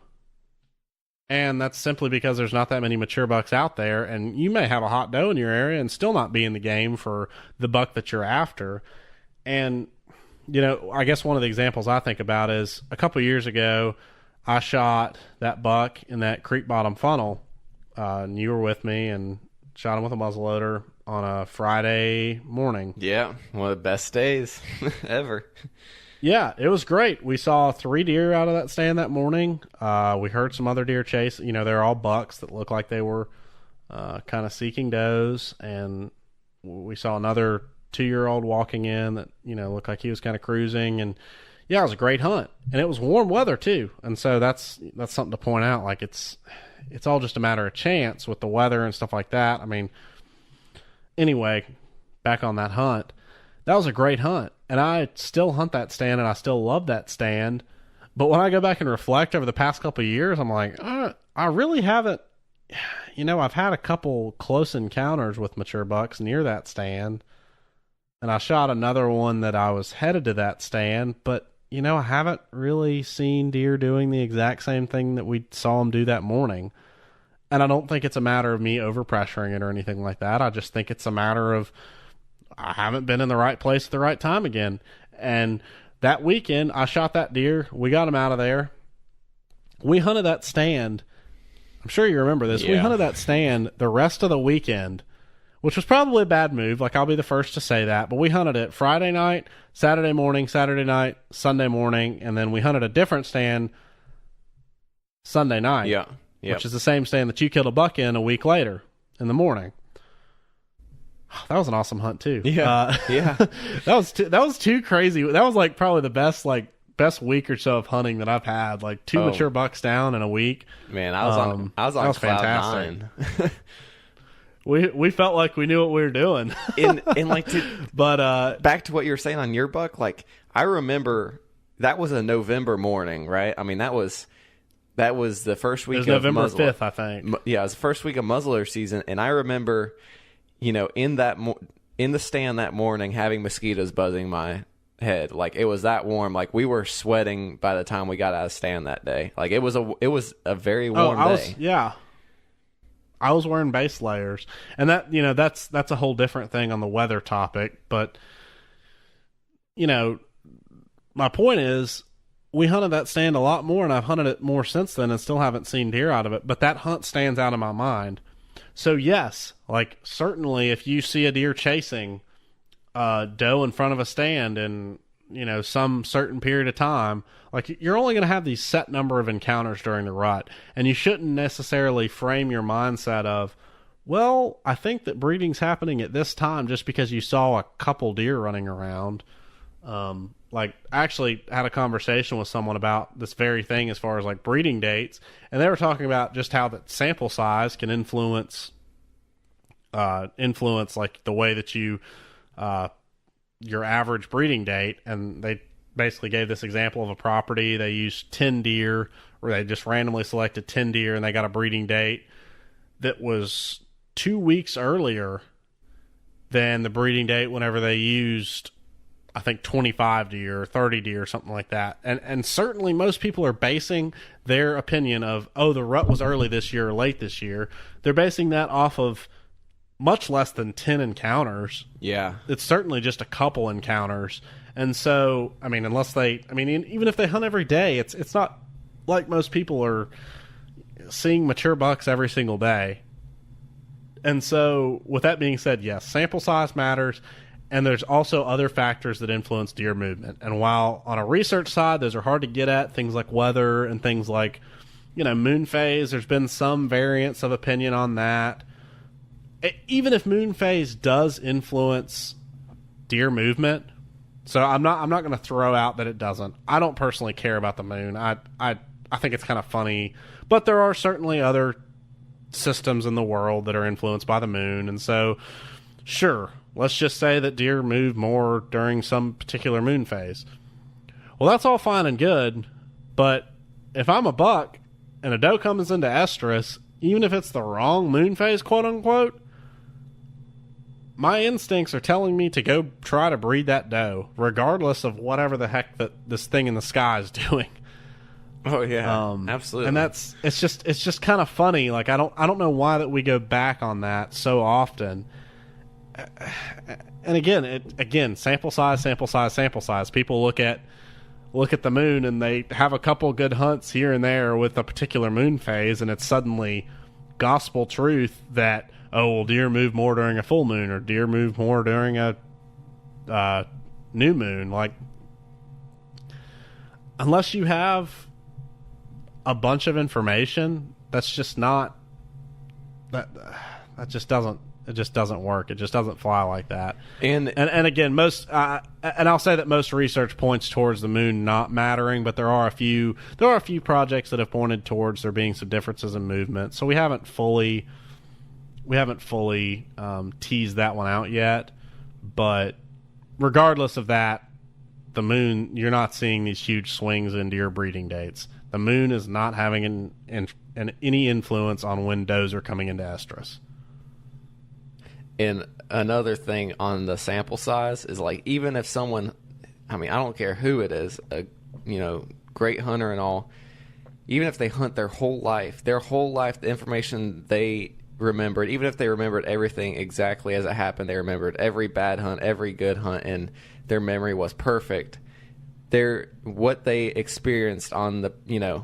And that's simply because there's not that many mature bucks out there, and you may have a hot doe in your area and still not be in the game for the buck that you're after. And, I guess one of the examples I think about is a couple years ago, I shot that buck in that creek bottom funnel, and you were with me, and shot him with a muzzleloader on a Friday morning. Yeah, one of the best days ever. Yeah, it was great. We saw 3 deer out of that stand that morning. We heard some other deer chase. They're all bucks that looked like they were kind of seeking does. And we saw another 2-year-old walking in that, looked like he was kind of cruising. And yeah, it was a great hunt. And it was warm weather too. And so that's something to point out. Like it's all just a matter of chance with the weather and stuff like that. I mean, anyway, back on that hunt. That was a great hunt, and I still hunt that stand, and I still love that stand. But when I go back and reflect over the past couple of years, I'm like, I really haven't. I've had a couple close encounters with mature bucks near that stand, and I shot another one that I was headed to that stand. But I haven't really seen deer doing the exact same thing that we saw them do that morning. And I don't think it's a matter of me overpressuring it or anything like that. I just think it's a matter of I haven't been in the right place at the right time again. And that weekend, I shot that deer. We got him out of there. We hunted that stand. I'm sure you remember this. Yeah. We hunted that stand the rest of the weekend, which was probably a bad move. Like, I'll be the first to say that. But we hunted it Friday night, Saturday morning, Saturday night, Sunday morning, and then we hunted a different stand Sunday night. Yeah. Which is the same stand that you killed a buck in a week later in the morning. That was an awesome hunt too. Yeah, yeah. That was too crazy. That was like probably the best week or so of hunting that I've had. Like 2 mature bucks down in a week. Man, I was on cloud 9. We felt like we knew what we were doing. But back to what you were saying on your buck. Like, I remember that was a November morning, right? I mean, that was the first week of November muzzleloader. 5th, I think. Yeah, it was the first week of muzzleloader season, and I remember, in the stand that morning, having mosquitoes buzzing my head. Like, it was that warm. Like, we were sweating by the time we got out of stand that day. Like, it was a very warm day. I was wearing base layers, and that that's a whole different thing on the weather topic. But my point is, we hunted that stand a lot more, and I've hunted it more since then, and still haven't seen deer out of it. But that hunt stands out in my mind. So yes, like, certainly if you see a deer chasing doe in front of a stand in some certain period of time, like, you're only going to have these set number of encounters during the rut, and you shouldn't necessarily frame your mindset of, well, I think that breeding's happening at this time just because you saw a couple deer running around. Like, I actually had a conversation with someone about this very thing as far as like breeding dates, and they were talking about just how that sample size can influence like the way that you your average breeding date. And they basically gave this example of a property. They used 10 deer, or they just randomly selected 10 deer, and they got a breeding date that was 2 weeks earlier than the breeding date whenever they used, I think, 25 deer or 30 deer or something like that. And certainly most people are basing their opinion of, oh, the rut was early this year or late this year. They're basing that off of much less than 10 encounters. Yeah. It's certainly just a couple encounters. And so, I mean, even if they hunt every day, it's not like most people are seeing mature bucks every single day. And so, with that being said, yes, sample size matters, and there's also other factors that influence deer movement. And while on a research side, those are hard to get at, things like weather and things like, moon phase, there's been some variance of opinion on that. Even if moon phase does influence deer movement, so I'm not going to throw out that it doesn't. I don't personally care about the moon. I think it's kind of funny, but there are certainly other systems in the world that are influenced by the moon, and so sure, let's just say that deer move more during some particular moon phase. Well, that's all fine and good, but if I'm a buck and a doe comes into estrus, even if it's the wrong moon phase, quote unquote, my instincts are telling me to go try to breed that doe, regardless of whatever the heck that this thing in the sky is doing. Oh yeah, absolutely. And it's just kind of funny. Like I don't know why that we go back on that so often. And again, sample size. People look at the moon and they have a couple good hunts here and there with a particular moon phase, and it's suddenly gospel truth that, oh, well, deer move more during a full moon, or deer move more during a new moon. Like, unless you have a bunch of information, that's just not that just doesn't work. It just doesn't fly like that. And again, most and I'll say that most research points towards the moon not mattering, but there are a few projects that have pointed towards there being some differences in movement. So we haven't fully teased that one out yet, but regardless of that, the moon, you're not seeing these huge swings in deer breeding dates. The moon is not having any influence on when does are coming into estrus. And another thing on the sample size is, like, even if someone, I mean, I don't care who it is, a great hunter and all, even if they hunt their whole life, the information they remembered, even if they remembered everything exactly as it happened, they remembered every bad hunt, every good hunt, and their memory was perfect. What they experienced on the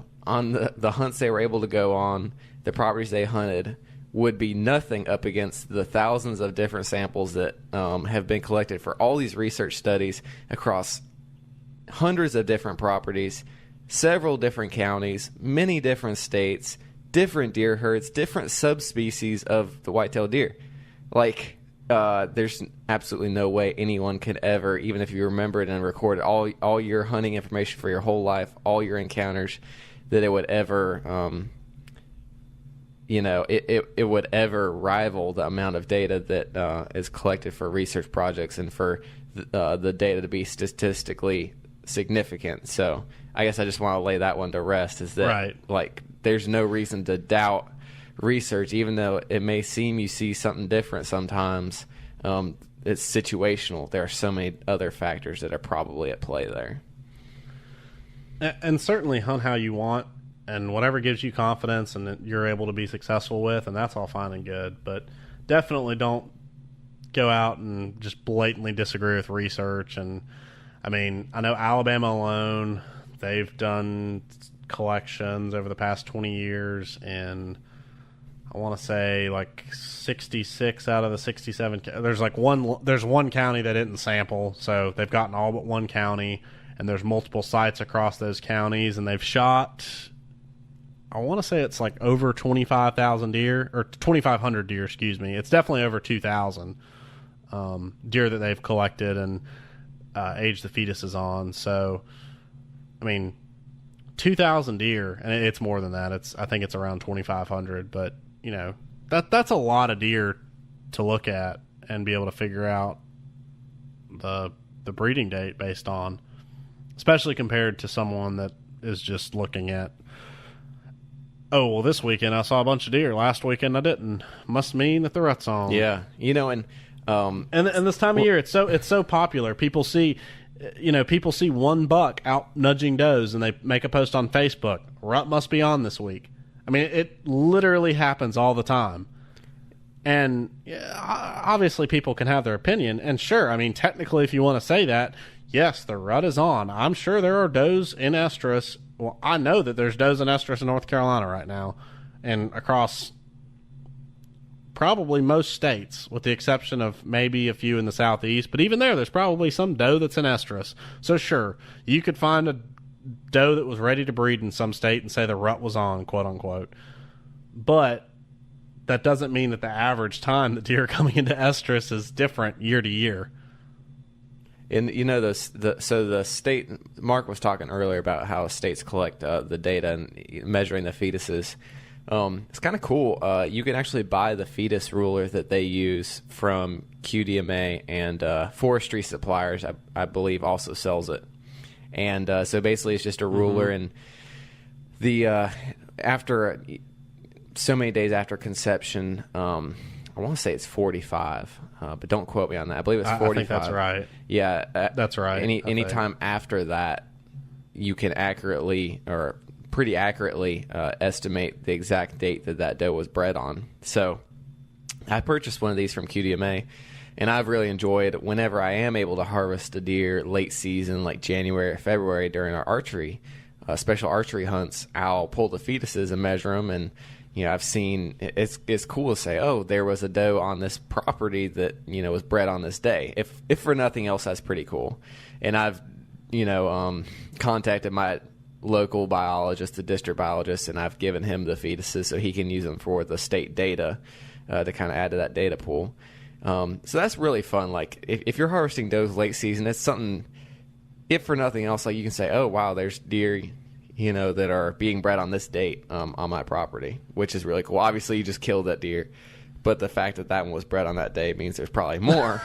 hunts they were able to go on, the properties they hunted, would be nothing up against the thousands of different samples that have been collected for all these research studies across hundreds of different properties, several different counties, many different states, different deer herds, different subspecies of the whitetail deer. Like, there's absolutely no way anyone could ever, even if you remembered and recorded all your hunting information for your whole life, all your encounters, that it would ever, it would ever rival the amount of data that is collected for research projects and for the data to be statistically significant. So I guess I just want to lay that one to rest, is that, right, like, there's no reason to doubt research, even though it may seem you see something different sometimes. It's situational. There are so many other factors that are probably at play there. And certainly hunt how you want, and whatever gives you confidence and that you're able to be successful with, and that's all fine and good. But definitely don't go out and just blatantly disagree with research. And I mean, I know Alabama alone, they've done collections over the past 20 years, and I want to say like 66 out of the 67. There's one county that didn't sample, so they've gotten all but one county, and there's multiple sites across those counties, and they've shot, I want to say it's like over 25,000 deer, or 2,500 deer, excuse me. It's definitely over 2,000 deer that they've collected and aged the fetuses on. So, I mean, 2,000 deer, and it's more than that. I think it's around 2,500, but that's a lot of deer to look at and be able to figure out the breeding date based on. especially compared to someone that is just looking at, oh, well, this weekend I saw a bunch of deer. Last weekend I didn't. Must mean that the rut's on. Yeah, and this time of year, it's so popular. People see one buck out nudging does, and they make a post on Facebook. Rut must be on this week. I mean, it literally happens all the time. And obviously, people can have their opinion. And sure, I mean, technically, if you want to say that, yes, the rut is on. I'm sure there are does in estrus. Well, I know that there's does in estrus in North Carolina right now, and across probably most states, with the exception of maybe a few in the southeast. But even there's probably some doe that's in estrus. So sure, you could find a doe that was ready to breed in some state and say the rut was on, quote unquote. But that doesn't mean that the average time that deer are coming into estrus is different year to year. And so the state, Mark was talking earlier about how states collect the data and measuring the fetuses. It's kind of cool. You can actually buy the fetus ruler that they use from QDMA, and forestry suppliers, I believe, also sells it. And so basically, it's just a ruler, and the after so many days after conception, I want to say it's 45, but don't quote me on that. I believe it's 45. I think that's right. Yeah, that's right. Any time after that, you can accurately or pretty accurately estimate the exact date that doe was bred on. So I purchased one of these from QDMA, and I've really enjoyed whenever I am able to harvest a deer late season, like January or February during our archery, special archery hunts. I'll pull the fetuses and measure them, and I've seen it's cool to say, oh, there was a doe on this property that was bred on this day. If for nothing else, that's pretty cool. And I've contacted my local biologist, the district biologist, and I've given him the fetuses so he can use them for the state data to kind of add to that data pool. So that's really fun. Like if you're harvesting does late season, it's something. If for nothing else, like you can say, oh wow, there's deer, that are being bred on this date on my property, which is really cool. Obviously, you just killed that deer, but the fact that one was bred on that day means there's probably more.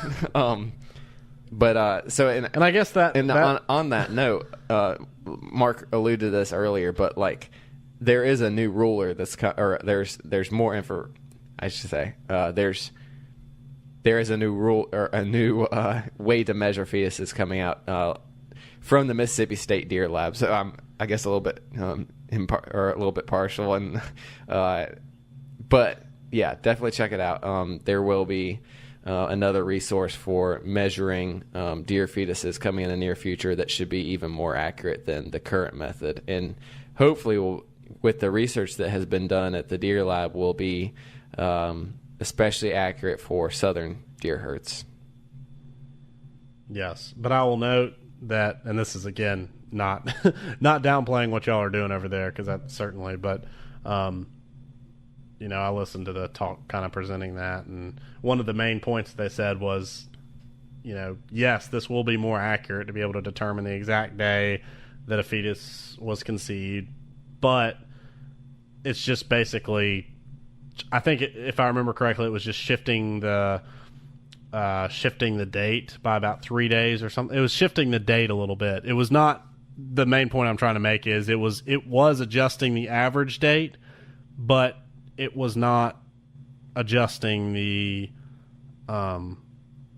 But so and I guess that on that note, Mark alluded to this earlier, but like there is a new ruler there's more info. I should say there is a new rule or a new way to measure fetuses coming out from the Mississippi State Deer Lab. So I'm I guess a little bit a little bit partial, and but yeah, definitely check it out. There will be another resource for measuring deer fetuses coming in the near future that should be even more accurate than the current method, and hopefully with the research that has been done at the Deer Lab will be especially accurate for southern deer herds. Yes, but I will note that, and this is again not downplaying what y'all are doing over there, because that certainly, but I listened to the talk kind of presenting that, and one of the main points they said was, yes, this will be more accurate to be able to determine the exact day that a fetus was conceived, but it's just basically, I think if I remember correctly, it was just shifting the date by about 3 days or something. It was shifting the date a little bit. It was not, the main point I'm trying to make is it was adjusting the average date, but it was not adjusting the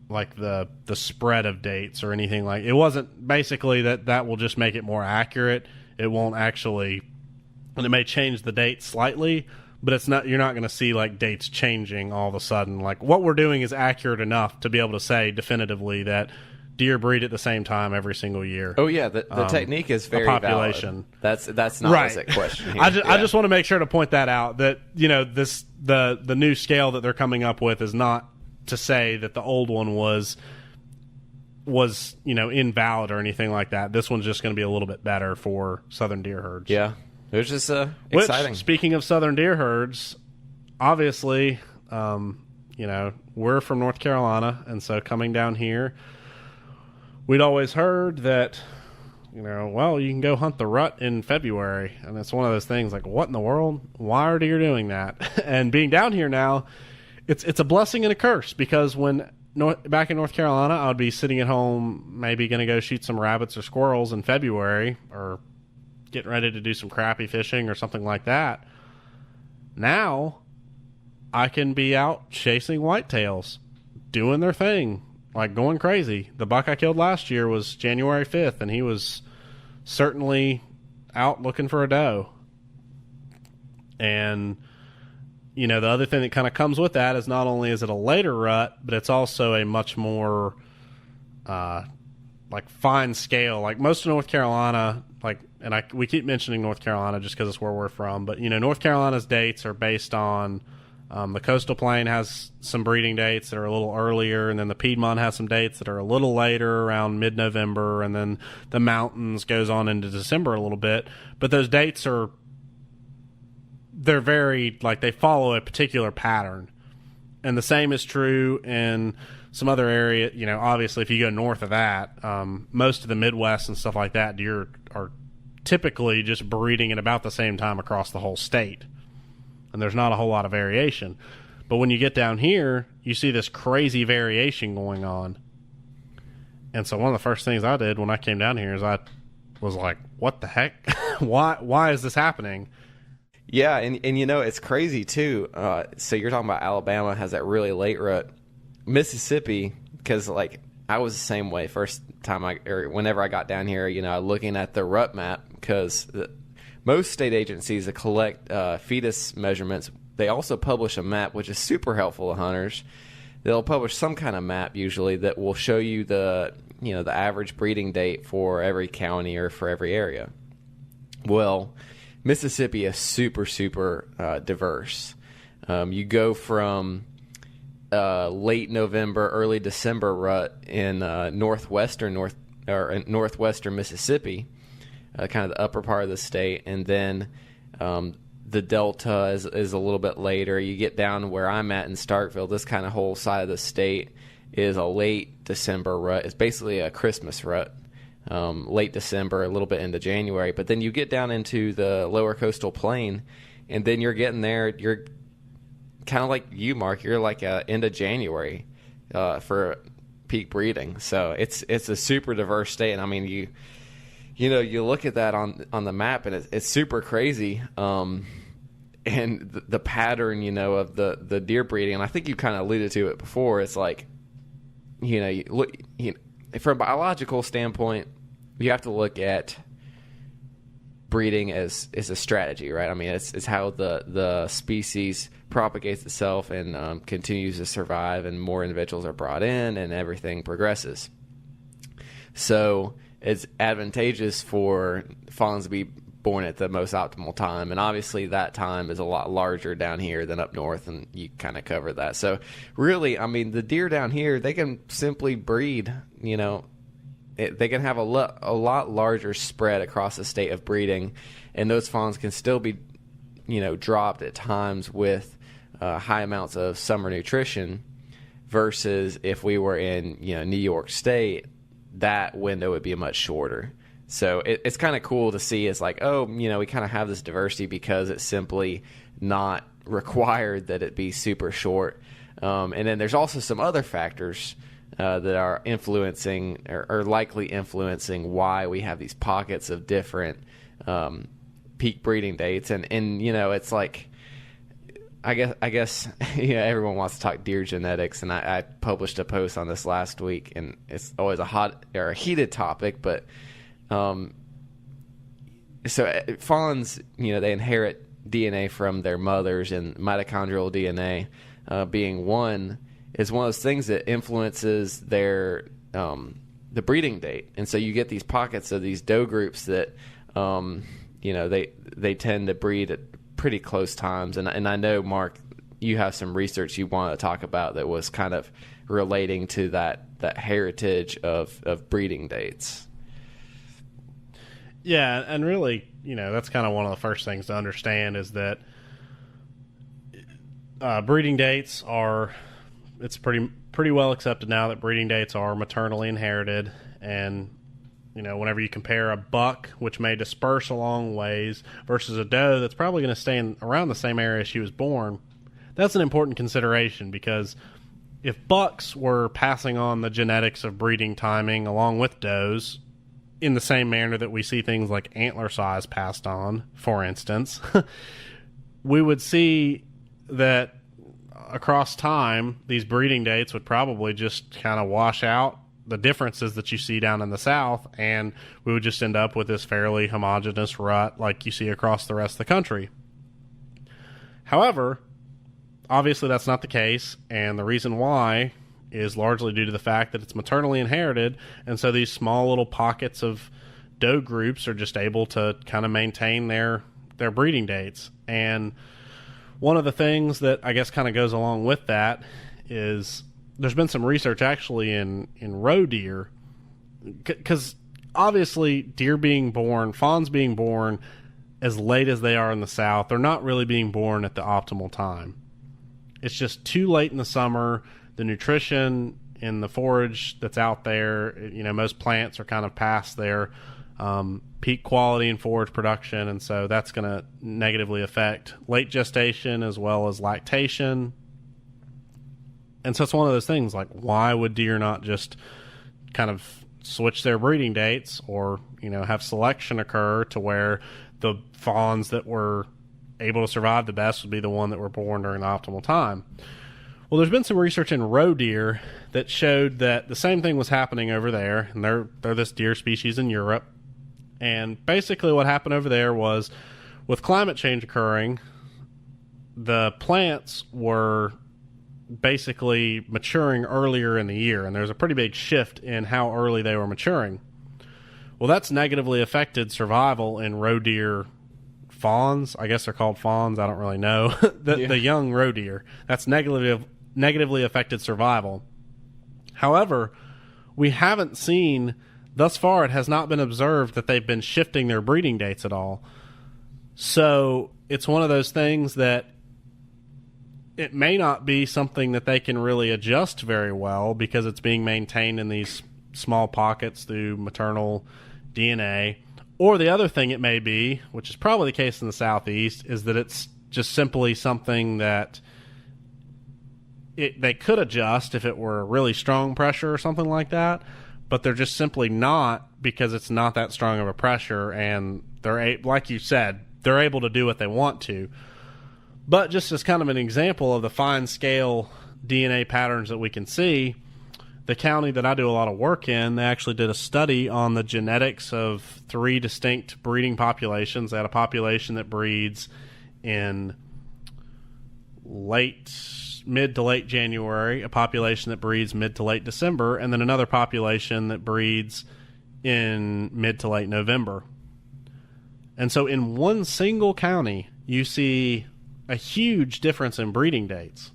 the spread of dates or anything. Like, it wasn't basically that will just make it more accurate. It won't actually, and it may change the date slightly, but it's not, you're not going to see like dates changing all of a sudden. Like, what we're doing is accurate enough to be able to say definitively that deer breed at the same time every single year. Oh yeah, the technique is very population. Valid. That's not right. A question here. I just want to make sure to point that out, that the new scale that they're coming up with is not to say that the old one was invalid or anything like that. This one's just going to be a little bit better for southern deer herds. Yeah, it's just exciting. Which, speaking of southern deer herds, obviously, we're from North Carolina, and so coming down here, we'd always heard that, you can go hunt the rut in February. And it's one of those things like, what in the world? Why are deer doing that? And being down here now, it's a blessing and a curse, because when back in North Carolina, I would be sitting at home, maybe going to go shoot some rabbits or squirrels in February, or getting ready to do some crappie fishing or something like that. Now, I can be out chasing whitetails, doing their thing, like going crazy. The buck I killed last year was January 5th, and he was certainly out looking for a doe. And, you know, the other thing that kind of comes with that is not only is it a later rut, but it's also a much more, like, fine scale. Like, most of North Carolina, like, and we keep mentioning North Carolina just because it's where we're from, but, you know, North Carolina's dates are based on, the coastal plain has some breeding dates that are a little earlier, and then the Piedmont has some dates that are a little later, around mid-November, and then the mountains goes on into December a little bit. But those dates they're very, like, they follow a particular pattern. And the same is true in some other area. You know, obviously, if you go north of that, most of the Midwest and stuff like that, deer are typically just breeding at about the same time across the whole state. And there's not a whole lot of variation. But when you get down here, you see this crazy variation going on. And so one of the first things I did when I came down here is I was like, what the heck? Why is this happening? Yeah, and you know, it's crazy too. So you're talking about Alabama has that really late rut. Mississippi, because like I was the same way first time or whenever I got down here, you know, looking at the rut map, because most state agencies that collect fetus measurements, they also publish a map, which is super helpful to hunters. They'll publish some kind of map usually that will show you the average breeding date for every county or for every area. Well, Mississippi is super, super diverse. You go from late November, early December rut in northwestern Mississippi, kind of the upper part of the state, and then the Delta is a little bit later. You get down where I'm at in Starkville, this kind of whole side of the state is a late December rut. It's basically a Christmas rut. Late December, a little bit into January. But then you get down into the lower coastal plain, and then you're getting there. You're kind of like you, Mark. You're like end of January for peak breeding. So it's a super diverse state. And I mean, you look at that on the map, and it's super crazy. And the pattern, you know, of the deer breeding, and I think you kind of alluded to it before. It's like, you look from a biological standpoint, you have to look at breeding as a strategy, right? I mean, it's how the species propagates itself and continues to survive, and more individuals are brought in, and everything progresses. So it's advantageous for fawns to be born at the most optimal time, and obviously that time is a lot larger down here than up north, and you kind of cover that. So really, I mean, the deer down here, they can simply breed, you know, they can have a lot larger spread across the state of breeding, and those fawns can still be, you know, dropped at times with high amounts of summer nutrition, versus if we were in, you know, New York State, that window would be much shorter. So it's kind of cool to see. It's like, oh, you know, we kind of have this diversity because it's simply not required that it be super short. And then there's also some other factors that are influencing or likely influencing why we have these pockets of different peak breeding dates. And you know, it's like, I guess yeah, everyone wants to talk deer genetics, and I published a post on this last week, and it's always a hot or a heated topic, but so fawns, you know, they inherit DNA from their mothers, and mitochondrial DNA being one is one of those things that influences their the breeding date. And so you get these pockets of these doe groups that you know, they tend to breed at pretty close times. And I know, Mark, you have some research you want to talk about that was kind of relating to that heritage of breeding dates. Yeah, and really, you know, that's kind of one of the first things to understand is that breeding dates are, it's pretty well accepted now that breeding dates are maternally inherited. And, you know, whenever you compare a buck, which may disperse a long ways, versus a doe that's probably going to stay in around the same area she was born, that's an important consideration, because if bucks were passing on the genetics of breeding timing along with does in the same manner that we see things like antler size passed on, for instance, we would see that across time, these breeding dates would probably just kind of wash out the differences that you see down in the South, and we would just end up with this fairly homogeneous rut like you see across the rest of the country. However, obviously that's not the case, and the reason why is largely due to the fact that it's maternally inherited, and so these small little pockets of doe groups are just able to kind of maintain their breeding dates. And one of the things that I guess kind of goes along with that is there's been some research actually in roe deer, because obviously deer being born, fawns being born as late as they are in the South, they're not really being born at the optimal time. It's just too late in the summer. The nutrition in the forage that's out there, most plants are kind of past their peak quality in forage production, and so that's going to negatively affect late gestation as well as lactation. And so it's one of those things, like, why would deer not just kind of switch their breeding dates or, have selection occur to where the fawns that were able to survive the best would be the one that were born during the optimal time? Well, there's been some research in roe deer that showed that the same thing was happening over there, and they're this deer species in Europe. And basically what happened over there was, with climate change occurring, the plants were basically maturing earlier in the year, and there's a pretty big shift in how early they were maturing. Well, that's negatively affected survival in roe deer fawns. I guess they're called fawns. I don't really know. The young roe deer. That's negatively affected survival. However, we haven't seen, thus far, it has not been observed that they've been shifting their breeding dates at all. So it's one of those things that it may not be something that they can really adjust very well because it's being maintained in these small pockets through maternal DNA. Or the other thing it may be, which is probably the case in the Southeast, is that it's just simply something that they could adjust if it were really strong pressure or something like that, but they're just simply not, because it's not that strong of a pressure, and they're, like you said, they're able to do what they want to. But just as kind of an example of the fine scale DNA patterns that we can see, the county that I do a lot of work in, they actually did a study on the genetics of 3 distinct breeding populations. They had a population that breeds in mid to late January, a population that breeds mid to late December, and then another population that breeds in mid to late November. And so in one single county, you see a huge difference in breeding dates.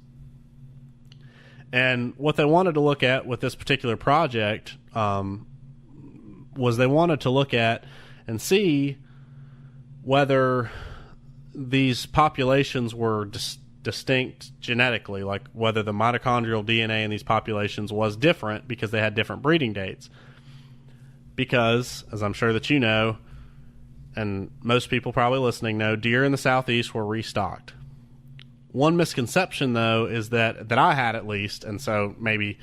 And what they wanted to look at with this particular project was they wanted to look at and see whether these populations were distinct genetically, like whether the mitochondrial DNA in these populations was different because they had different breeding dates. Because, as I'm sure that you know, and most people probably listening know, deer in the Southeast were restocked. One misconception, though, is that I had, at least, and so maybe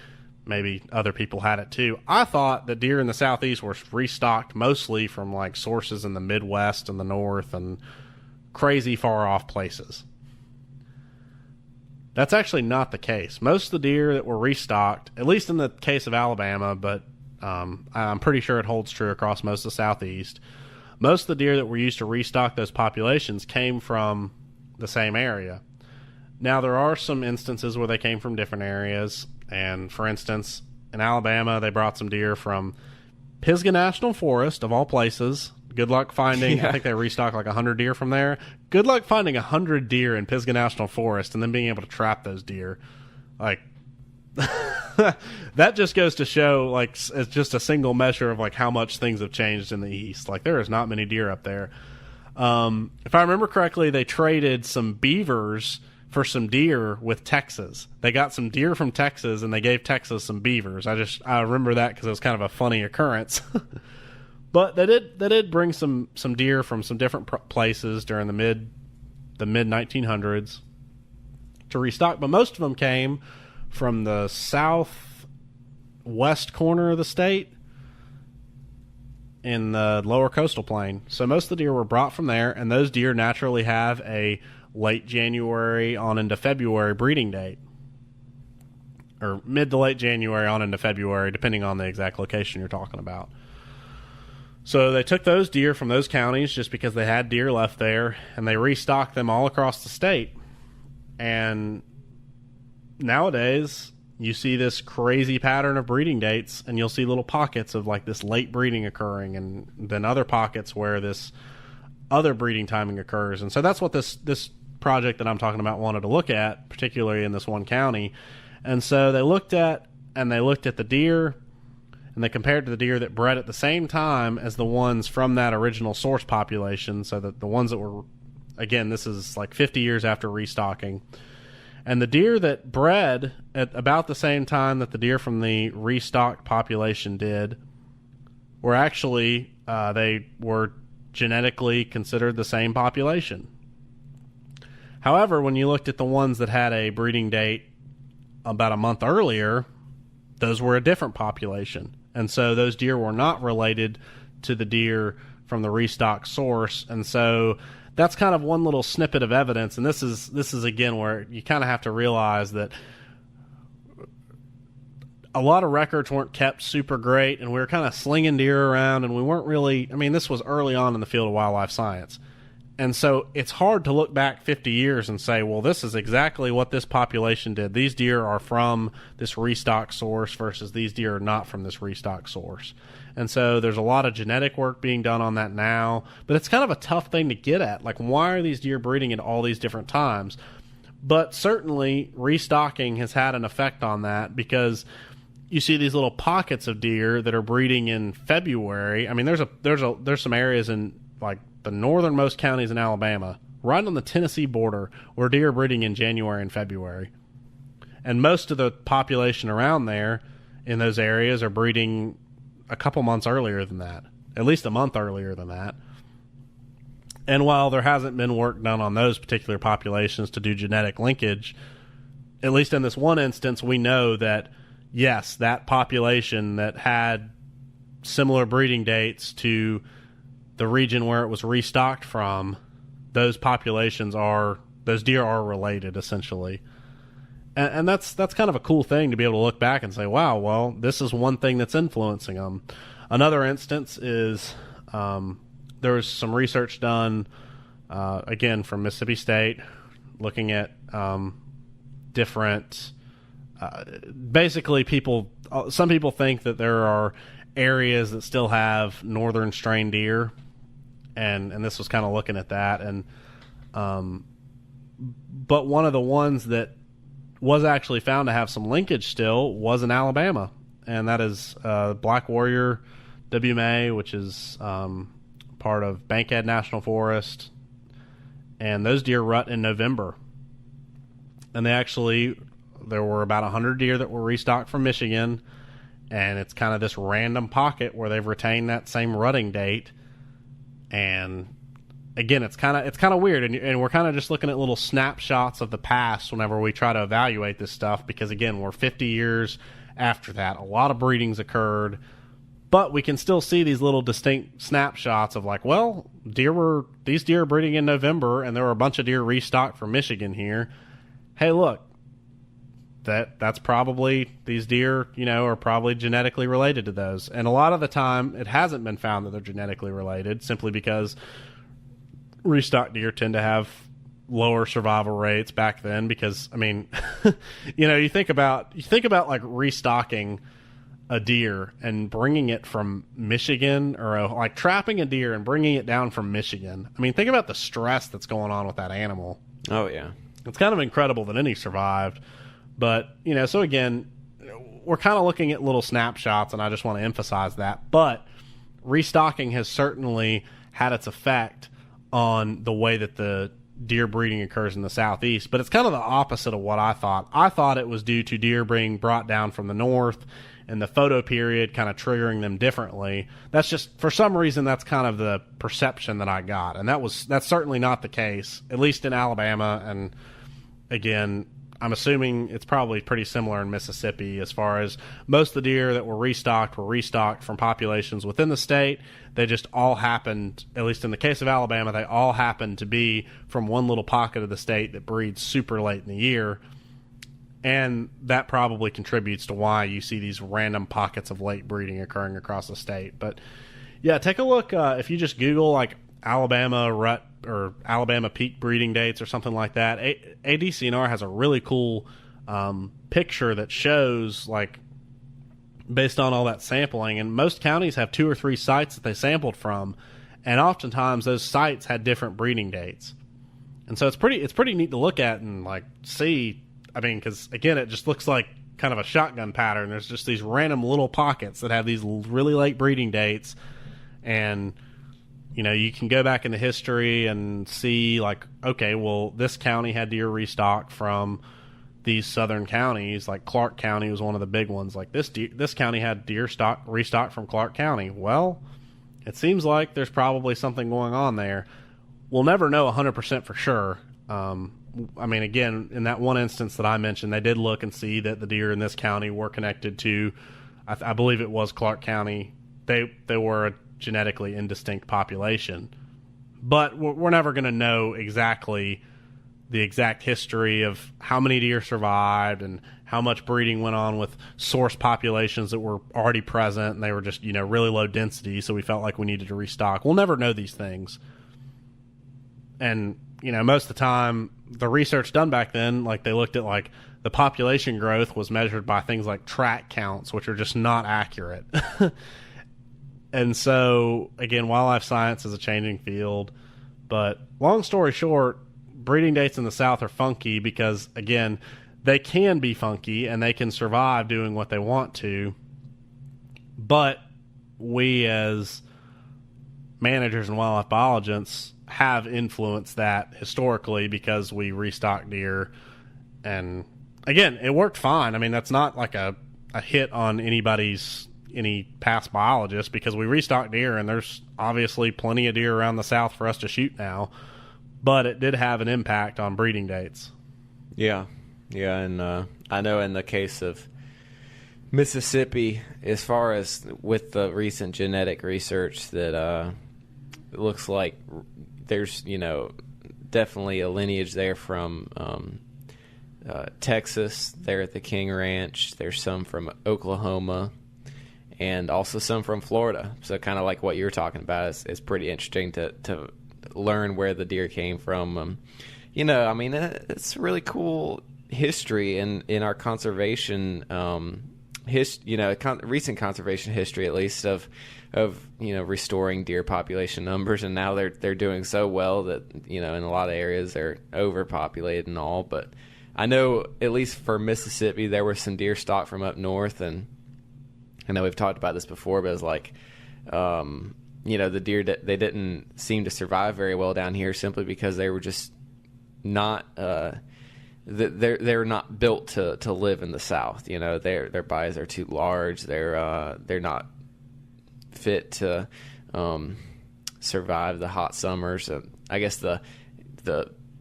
other people had it too. I thought that deer in the Southeast were restocked mostly from like sources in the Midwest and the North and crazy far off places. That's actually not the case. Most of the deer that were restocked, at least in the case of Alabama, but I'm pretty sure it holds true across most of the Southeast, most of the deer that were used to restock those populations came from the same area. Now, there are some instances where they came from different areas, and for instance, in Alabama, they brought some deer from Pisgah National Forest, of all places. Good luck finding, I think they restocked like 100 deer from there. Good luck finding 100 deer in Pisgah National Forest and then being able to trap those deer. Like, that just goes to show, like, it's just a single measure of like how much things have changed in the East. Like, there is not many deer up there. If I remember correctly, they traded some beavers for some deer with Texas. They got some deer from Texas and they gave Texas some beavers. I remember that because it was kind of a funny occurrence. But they did bring some deer from some different places during the mid 1900s to restock. But most of them came from the southwest corner of the state in the lower coastal plain. So most of the deer were brought from there, and those deer naturally have a late January on into February breeding date, or mid to late January on into February, depending on the exact location you're talking about. So they took those deer from those counties just because they had deer left there, and they restocked them all across the state. And nowadays, you see this crazy pattern of breeding dates, and you'll see little pockets of like this late breeding occurring, and then other pockets where this other breeding timing occurs. And so that's what this project that I'm talking about wanted to look at, particularly in this one county. And so they looked at the deer, and they compared to the deer that bred at the same time as the ones from that original source population, so that the ones that were, again, this is like 50 years after restocking. And the deer that bred at about the same time that the deer from the restocked population did were actually, they were genetically considered the same population. However, when you looked at the ones that had a breeding date about a month earlier, those were a different population. And so those deer were not related to the deer from the restock source. And so that's kind of one little snippet of evidence. And this is again where you kind of have to realize that a lot of records weren't kept super great, and we were kind of slinging deer around, and we weren't really, I mean, this was early on in the field of wildlife science. And so it's hard to look back 50 years and say, well, this is exactly what this population did. These deer are from this restock source versus these deer are not from this restock source. And so there's a lot of genetic work being done on that now, but it's kind of a tough thing to get at. Like, why are these deer breeding at all these different times? But certainly restocking has had an effect on that, because you see these little pockets of deer that are breeding in February. I mean, there's some areas in like the northernmost counties in Alabama, right on the Tennessee border, where deer are breeding in January and February. And most of the population around there in those areas are breeding a couple months earlier than that, at least a month earlier than that. And while there hasn't been work done on those particular populations to do genetic linkage, at least in this one instance, we know that, yes, that population that had similar breeding dates to the region where it was restocked from, those deer are related, essentially. And that's kind of a cool thing to be able to look back and say, wow, well, this is one thing that's influencing them. Another instance is there was some research done, again, from Mississippi State, looking at different, basically some people think that there are areas that still have northern strain deer, and this was kind of looking at that. And but one of the ones that was actually found to have some linkage still was in Alabama, and that is Black Warrior WMA, which is part of Bankhead National Forest, and those deer rut in November. And there were about 100 deer that were restocked from Michigan, and it's kind of this random pocket where they've retained that same rutting date. And again, it's kind of weird, and we're kind of just looking at little snapshots of the past whenever we try to evaluate this stuff, because again, we're 50 years after that. A lot of breedings occurred, but we can still see these little distinct snapshots of like, well, these deer are breeding in November, and there were a bunch of deer restocked from Michigan here. Hey, look, that's probably, these deer, are probably genetically related to those. And a lot of the time, it hasn't been found that they're genetically related, simply because restock deer tend to have lower survival rates back then. Because, I mean, you think about like restocking a deer and bringing it from Michigan, or like trapping a deer and bringing it down from Michigan. I mean, think about the stress that's going on with that animal. Oh, yeah. It's kind of incredible that any survived. But, so again, we're kind of looking at little snapshots, and I just want to emphasize that. But restocking has certainly had its effect on the way that the deer breeding occurs in the Southeast. But it's kind of the opposite of what I thought. I thought it was due to deer being brought down from the north and the photo period kind of triggering them differently. That's just, for some reason, that's kind of the perception that I got. And that's certainly not the case, at least in Alabama. And again, I'm assuming it's probably pretty similar in Mississippi as far as most of the deer that were restocked from populations within the state. They just all happened, at least in the case of Alabama, they all happened to be from one little pocket of the state that breeds super late in the year. And that probably contributes to why you see these random pockets of late breeding occurring across the state. But yeah, take a look. If you just Google like Alabama rut or Alabama peak breeding dates or something like that, ADCNR has a really cool picture that shows, like, based on all that sampling. And most counties have 2 or 3 sites that they sampled from, and oftentimes those sites had different breeding dates. And so it's pretty neat to look at and like see. I mean, because again, it just looks like kind of a shotgun pattern. There's just these random little pockets that have these really late breeding dates, and you know, you can go back in the history and see, like, okay, well, this county had deer restock from these southern counties. Like Clark County was one of the big ones. Like this county had deer restock from Clark County. Well, it seems like there's probably something going on there. We'll never know 100% for sure. I mean, again, in that one instance that I mentioned, they did look and see that the deer in this county were connected to, I believe it was Clark County. They were a genetically indistinct population. But we're never going to know exactly the exact history of how many deer survived and how much breeding went on with source populations that were already present, and they were just, you know, really low density, so we felt like we needed to restock. We'll never know these things. And, you know, most of the time, the research done back then, like, they looked at, like, the population growth was measured by things like track counts, which are just not accurate. And so, again, wildlife science is a changing field. But long story short, breeding dates in the South are funky because, again, they can be funky and they can survive doing what they want to. But we as managers and wildlife biologists have influenced that historically because we restock deer. And again, it worked fine. I mean, that's not like a hit on any past biologist, because we restock deer and there's obviously plenty of deer around the South for us to shoot now. But it did have an impact on breeding dates. Yeah. And I know in the case of Mississippi, as far as with the recent genetic research, that it looks like there's, you know, definitely a lineage there from Texas there at the King Ranch. There's some from Oklahoma and also some from Florida. So kind of like what you're talking about is pretty interesting to learn where the deer came from. You know, I mean, it's really cool history in our conservation recent conservation history, at least, of you know, restoring deer population numbers. And now they're doing so well that, you know, in a lot of areas they're overpopulated and all. But I know, at least for Mississippi, there were some deer stock from up north, and I know we've talked about this before, but it's like, you know, the deer, they didn't seem to survive very well down here simply because they were just not they're not built to live in the South. You know, their bodies are too large. They're not fit to survive the hot summers. I guess the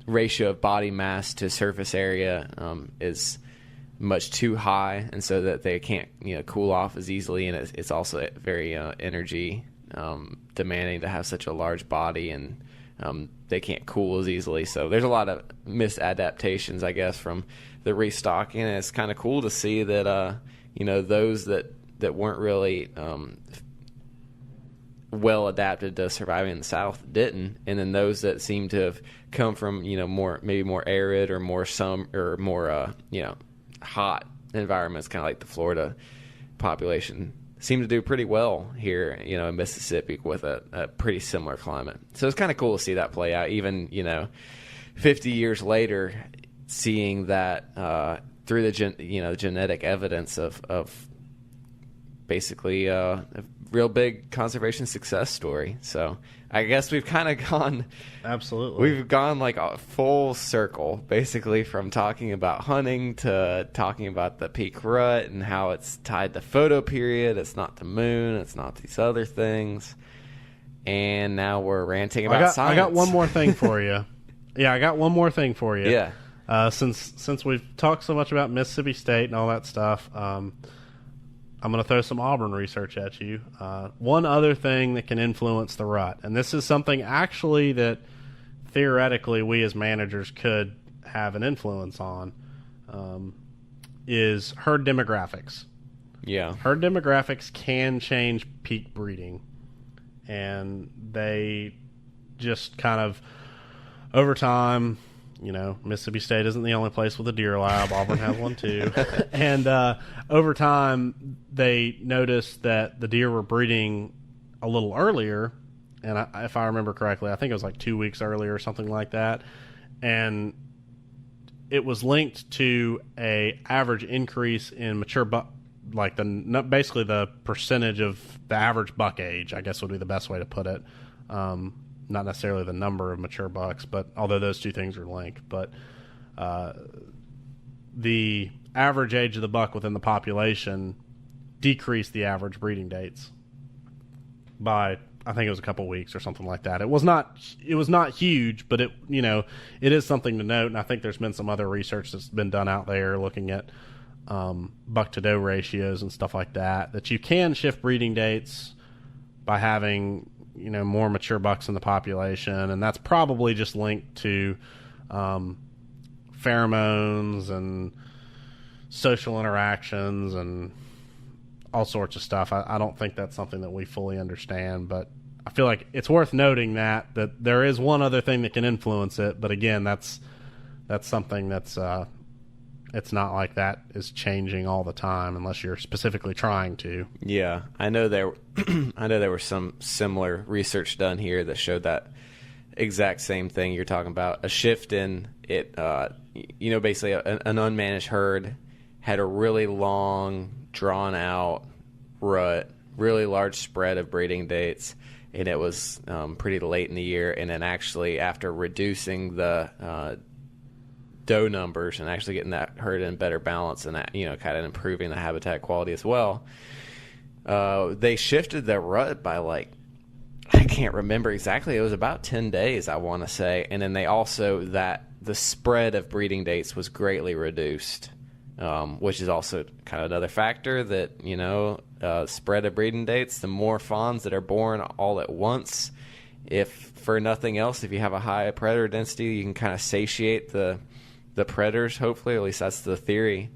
ratio of body mass to surface area is much too high, and so that they can't, you know, cool off as easily, and it's also very energy demanding to have such a large body, and they can't cool as easily. So there's a lot of misadaptations, I guess, from the restocking. And it's kind of cool to see that you know, those that weren't really well adapted to surviving in the South didn't, and then those that seem to have come from, you know, maybe more arid or more you know, hot environments, kind of like the Florida population, seem to do pretty well here, you know, in Mississippi with a pretty similar climate. So it's kind of cool to see that play out, even, you know, 50 years later, seeing that through the genetic evidence of basically a real big conservation success story. So I guess we've kind of gone... Absolutely. We've gone like a full circle, basically, from talking about hunting to talking about the peak rut and how it's tied to photo period. It's not the moon. It's not these other things. And now we're ranting about science. I got one more thing for you. Yeah, I got one more thing for you. Yeah. Since we've talked so much about Mississippi State and all that stuff, I'm going to throw some Auburn research at you. One other thing that can influence the rut, and this is something actually that theoretically we as managers could have an influence on, is herd demographics. Yeah. Herd demographics can change peak breeding, and they just kind of, over time, Mississippi State isn't the only place with a deer lab. Auburn has one too. And over time, they noticed that the deer were breeding a little earlier, and if I remember correctly, I think it was like 2 weeks earlier or something like that, and it was linked to a average increase in mature buck, like basically the percentage of the average buck age, I guess would be the best way to put it. Not necessarily the number of mature bucks, but although those two things are linked. But the average age of the buck within the population decreased the average breeding dates by, I think it was a couple weeks or something like that. It was not huge, but it is something to note. And I think there's been some other research that's been done out there looking at buck to doe ratios and stuff like that you can shift breeding dates by having more mature bucks in the population, and that's probably just linked to pheromones and social interactions and all sorts of stuff. I don't think that's something that we fully understand, but I feel like it's worth noting that there is one other thing that can influence it, but again, that's something that's it's not like that is changing all the time unless you're specifically trying to. Yeah, I know there was some similar research done here that showed that exact same thing you're talking about. A shift in it, basically an unmanaged herd had a really long, drawn out rut, really large spread of breeding dates, and it was pretty late in the year. And then actually after reducing the doe numbers and actually getting that herd in better balance and that, kind of improving the habitat quality as well, they shifted the rut by I can't remember exactly. It was about 10 days, I want to say. And then they also, the spread of breeding dates was greatly reduced, which is also kind of another factor that, spread of breeding dates, the more fawns that are born all at once, if for nothing else, if you have a high predator density, you can kind of satiate the predators, hopefully, at least that's the theory,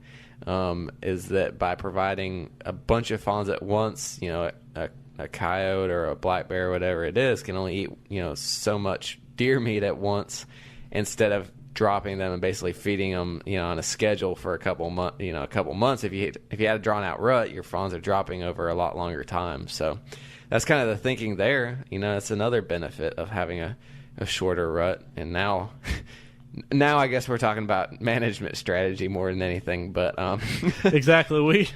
is that by providing a bunch of fawns at once, a coyote or a black bear, whatever it is, can only eat, so much deer meat at once instead of dropping them and basically feeding them, on a schedule for a couple months. If you had a drawn out rut, your fawns are dropping over a lot longer time. So that's kind of the thinking there. It's another benefit of having a shorter rut. And now I guess we're talking about management strategy more than anything, but exactly.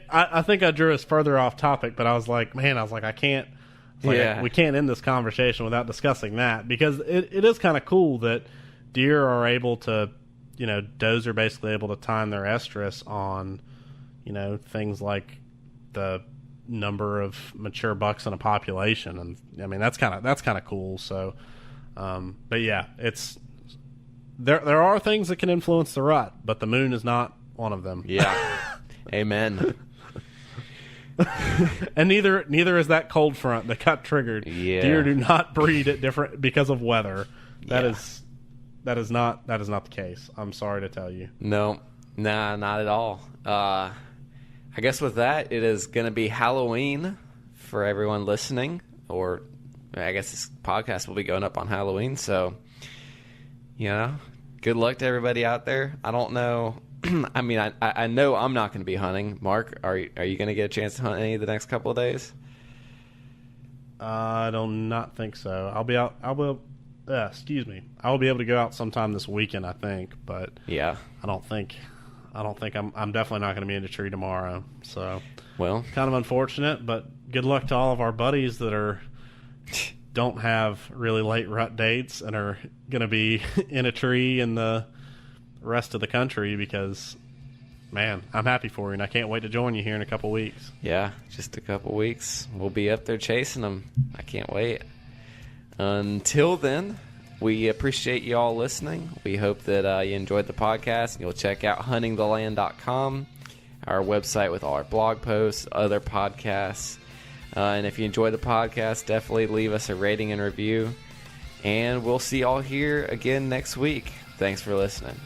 I think I drew us further off topic, but I was like, I can't. We can't end this conversation without discussing that, because it is kind of cool that deer are able to, does are basically able to time their estrus on, things like the number of mature bucks in a population, and I mean that's kind of cool. So, but yeah, it's. There are things that can influence the rut, but the moon is not one of them. Yeah. Amen. And neither is that cold front that got triggered. Yeah. Deer do not breed at different because of weather. That is not the case. I'm sorry to tell you. No. Nah, not at all. I guess with that, it is going to be Halloween for everyone listening, or I guess this podcast will be going up on Halloween, so good luck to everybody out there. I don't know. I mean, I know I'm not going to be hunting. Mark, are you going to get a chance to hunt any of the next couple of days? I do not think so. I'll be out. Excuse me. I will be able to go out sometime this weekend, I think. But yeah, I don't think I'm definitely not going to be in the tree tomorrow. So, well, kind of unfortunate. But good luck to all of our buddies that don't have really late rut dates and are going to be in a tree in the rest of the country, because, man, I'm happy for you, and I can't wait to join you here in a couple weeks. Yeah, just a couple weeks. We'll be up there chasing them. I can't wait. Until then, we appreciate you all listening. We hope that you enjoyed the podcast. You'll check out huntingtheland.com, our website with all our blog posts, other podcasts. And if you enjoyed the podcast, definitely leave us a rating and review. And we'll see y'all here again next week. Thanks for listening.